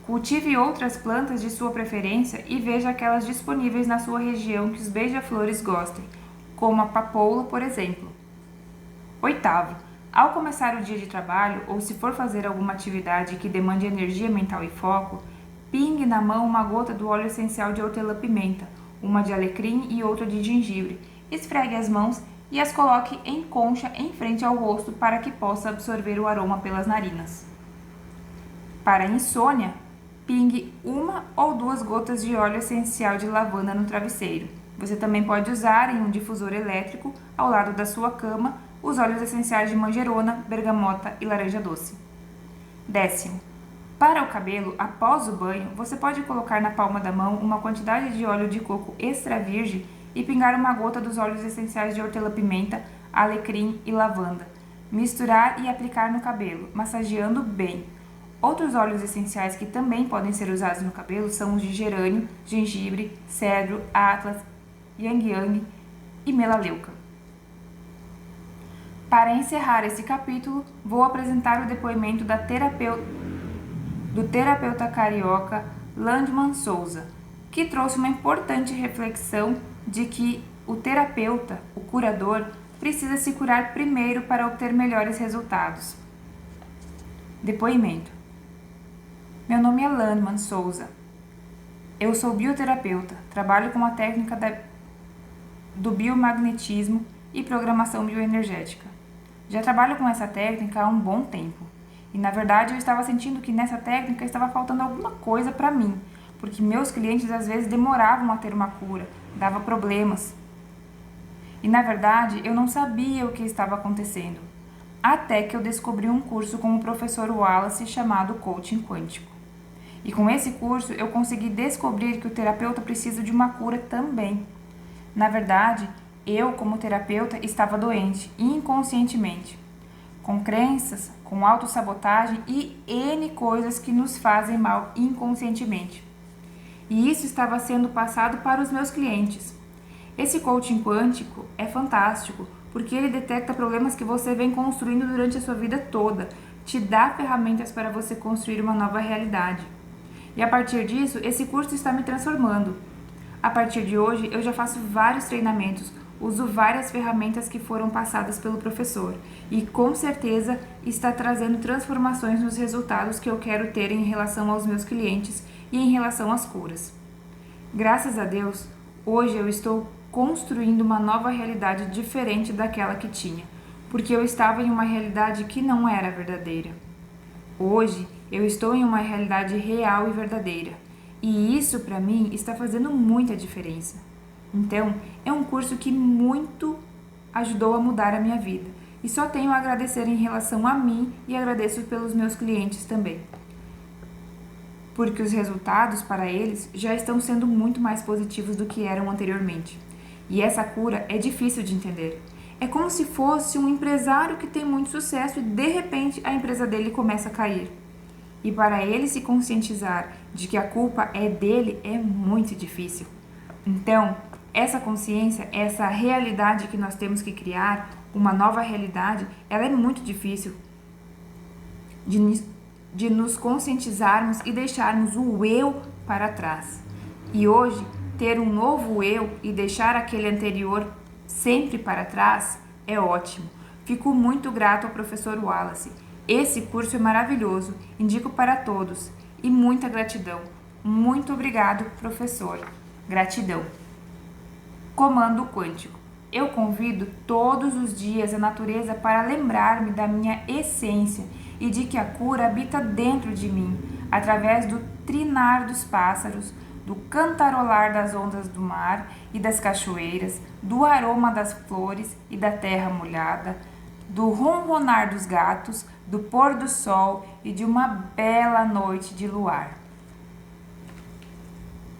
Cultive outras plantas de sua preferência e veja aquelas disponíveis na sua região que os beija-flores gostem, como a papoula, por exemplo. Oitavo, ao começar o dia de trabalho ou se for fazer alguma atividade que demande energia mental e foco, pingue na mão uma gota do óleo essencial de hortelã-pimenta, uma de alecrim e outra de gengibre. Esfregue as mãos e as coloque em concha em frente ao rosto para que possa absorver o aroma pelas narinas. Para a insônia, pingue 1 ou 2 gotas de óleo essencial de lavanda no travesseiro. Você também pode usar em um difusor elétrico, ao lado da sua cama, os óleos essenciais de manjerona, bergamota e laranja doce. Décimo, para o cabelo, após o banho, você pode colocar na palma da mão uma quantidade de óleo de coco extra virgem e pingar uma gota dos óleos essenciais de hortelã-pimenta, alecrim e lavanda. Misturar e aplicar no cabelo, massageando bem. Outros óleos essenciais que também podem ser usados no cabelo são os de gerânio, gengibre, cedro, atlas, yang-yang e melaleuca. Para encerrar esse capítulo, vou apresentar o depoimento do terapeuta carioca Landman Souza, que trouxe uma importante reflexão de que o terapeuta, o curador, precisa se curar primeiro para obter melhores resultados. Depoimento. Meu nome é Landman Souza. Eu sou bioterapeuta, trabalho com a técnica do biomagnetismo e programação bioenergética. Já trabalho com essa técnica há um bom tempo. E na verdade eu estava sentindo que nessa técnica estava faltando alguma coisa para mim, porque meus clientes às vezes demoravam a ter uma cura, dava problemas. E na verdade eu não sabia o que estava acontecendo, até que eu descobri um curso com o professor Wallace chamado Coaching Quântico. E com esse curso eu consegui descobrir que o terapeuta precisa de uma cura também. Na verdade, eu como terapeuta estava doente, inconscientemente, com crenças, com autossabotagem e N coisas que nos fazem mal inconscientemente. E isso estava sendo passado para os meus clientes. Esse coaching quântico é fantástico, porque ele detecta problemas que você vem construindo durante a sua vida toda, te dá ferramentas para você construir uma nova realidade. E a partir disso, esse curso está me transformando. A partir de hoje, eu já faço vários treinamentos, uso várias ferramentas que foram passadas pelo professor e com certeza está trazendo transformações nos resultados que eu quero ter em relação aos meus clientes e em relação às curas. Graças a Deus, hoje eu estou construindo uma nova realidade diferente daquela que tinha, porque eu estava em uma realidade que não era verdadeira. Hoje, eu estou em uma realidade real e verdadeira, e isso para mim está fazendo muita diferença. Então, é um curso que muito ajudou a mudar a minha vida, e só tenho a agradecer em relação a mim e agradeço pelos meus clientes também, porque os resultados para eles já estão sendo muito mais positivos do que eram anteriormente. E essa cura é difícil de entender. É como se fosse um empresário que tem muito sucesso e de repente a empresa dele começa a cair. E para ele se conscientizar de que a culpa é dele é muito difícil. Então, essa consciência, essa realidade que nós temos que criar, uma nova realidade, ela é muito difícil de nos conscientizarmos e deixarmos o eu para trás. E hoje, ter um novo eu e deixar aquele anterior sempre para trás é ótimo. Fico muito grato ao professor Wallace. Esse curso é maravilhoso, indico para todos. E muita gratidão. Muito obrigado, professor. Gratidão. Comando quântico. Eu convido todos os dias a natureza para lembrar-me da minha essência e de que a cura habita dentro de mim, através do trinar dos pássaros, do cantarolar das ondas do mar e das cachoeiras, do aroma das flores e da terra molhada, do ronronar dos gatos, do pôr do sol e de uma bela noite de luar.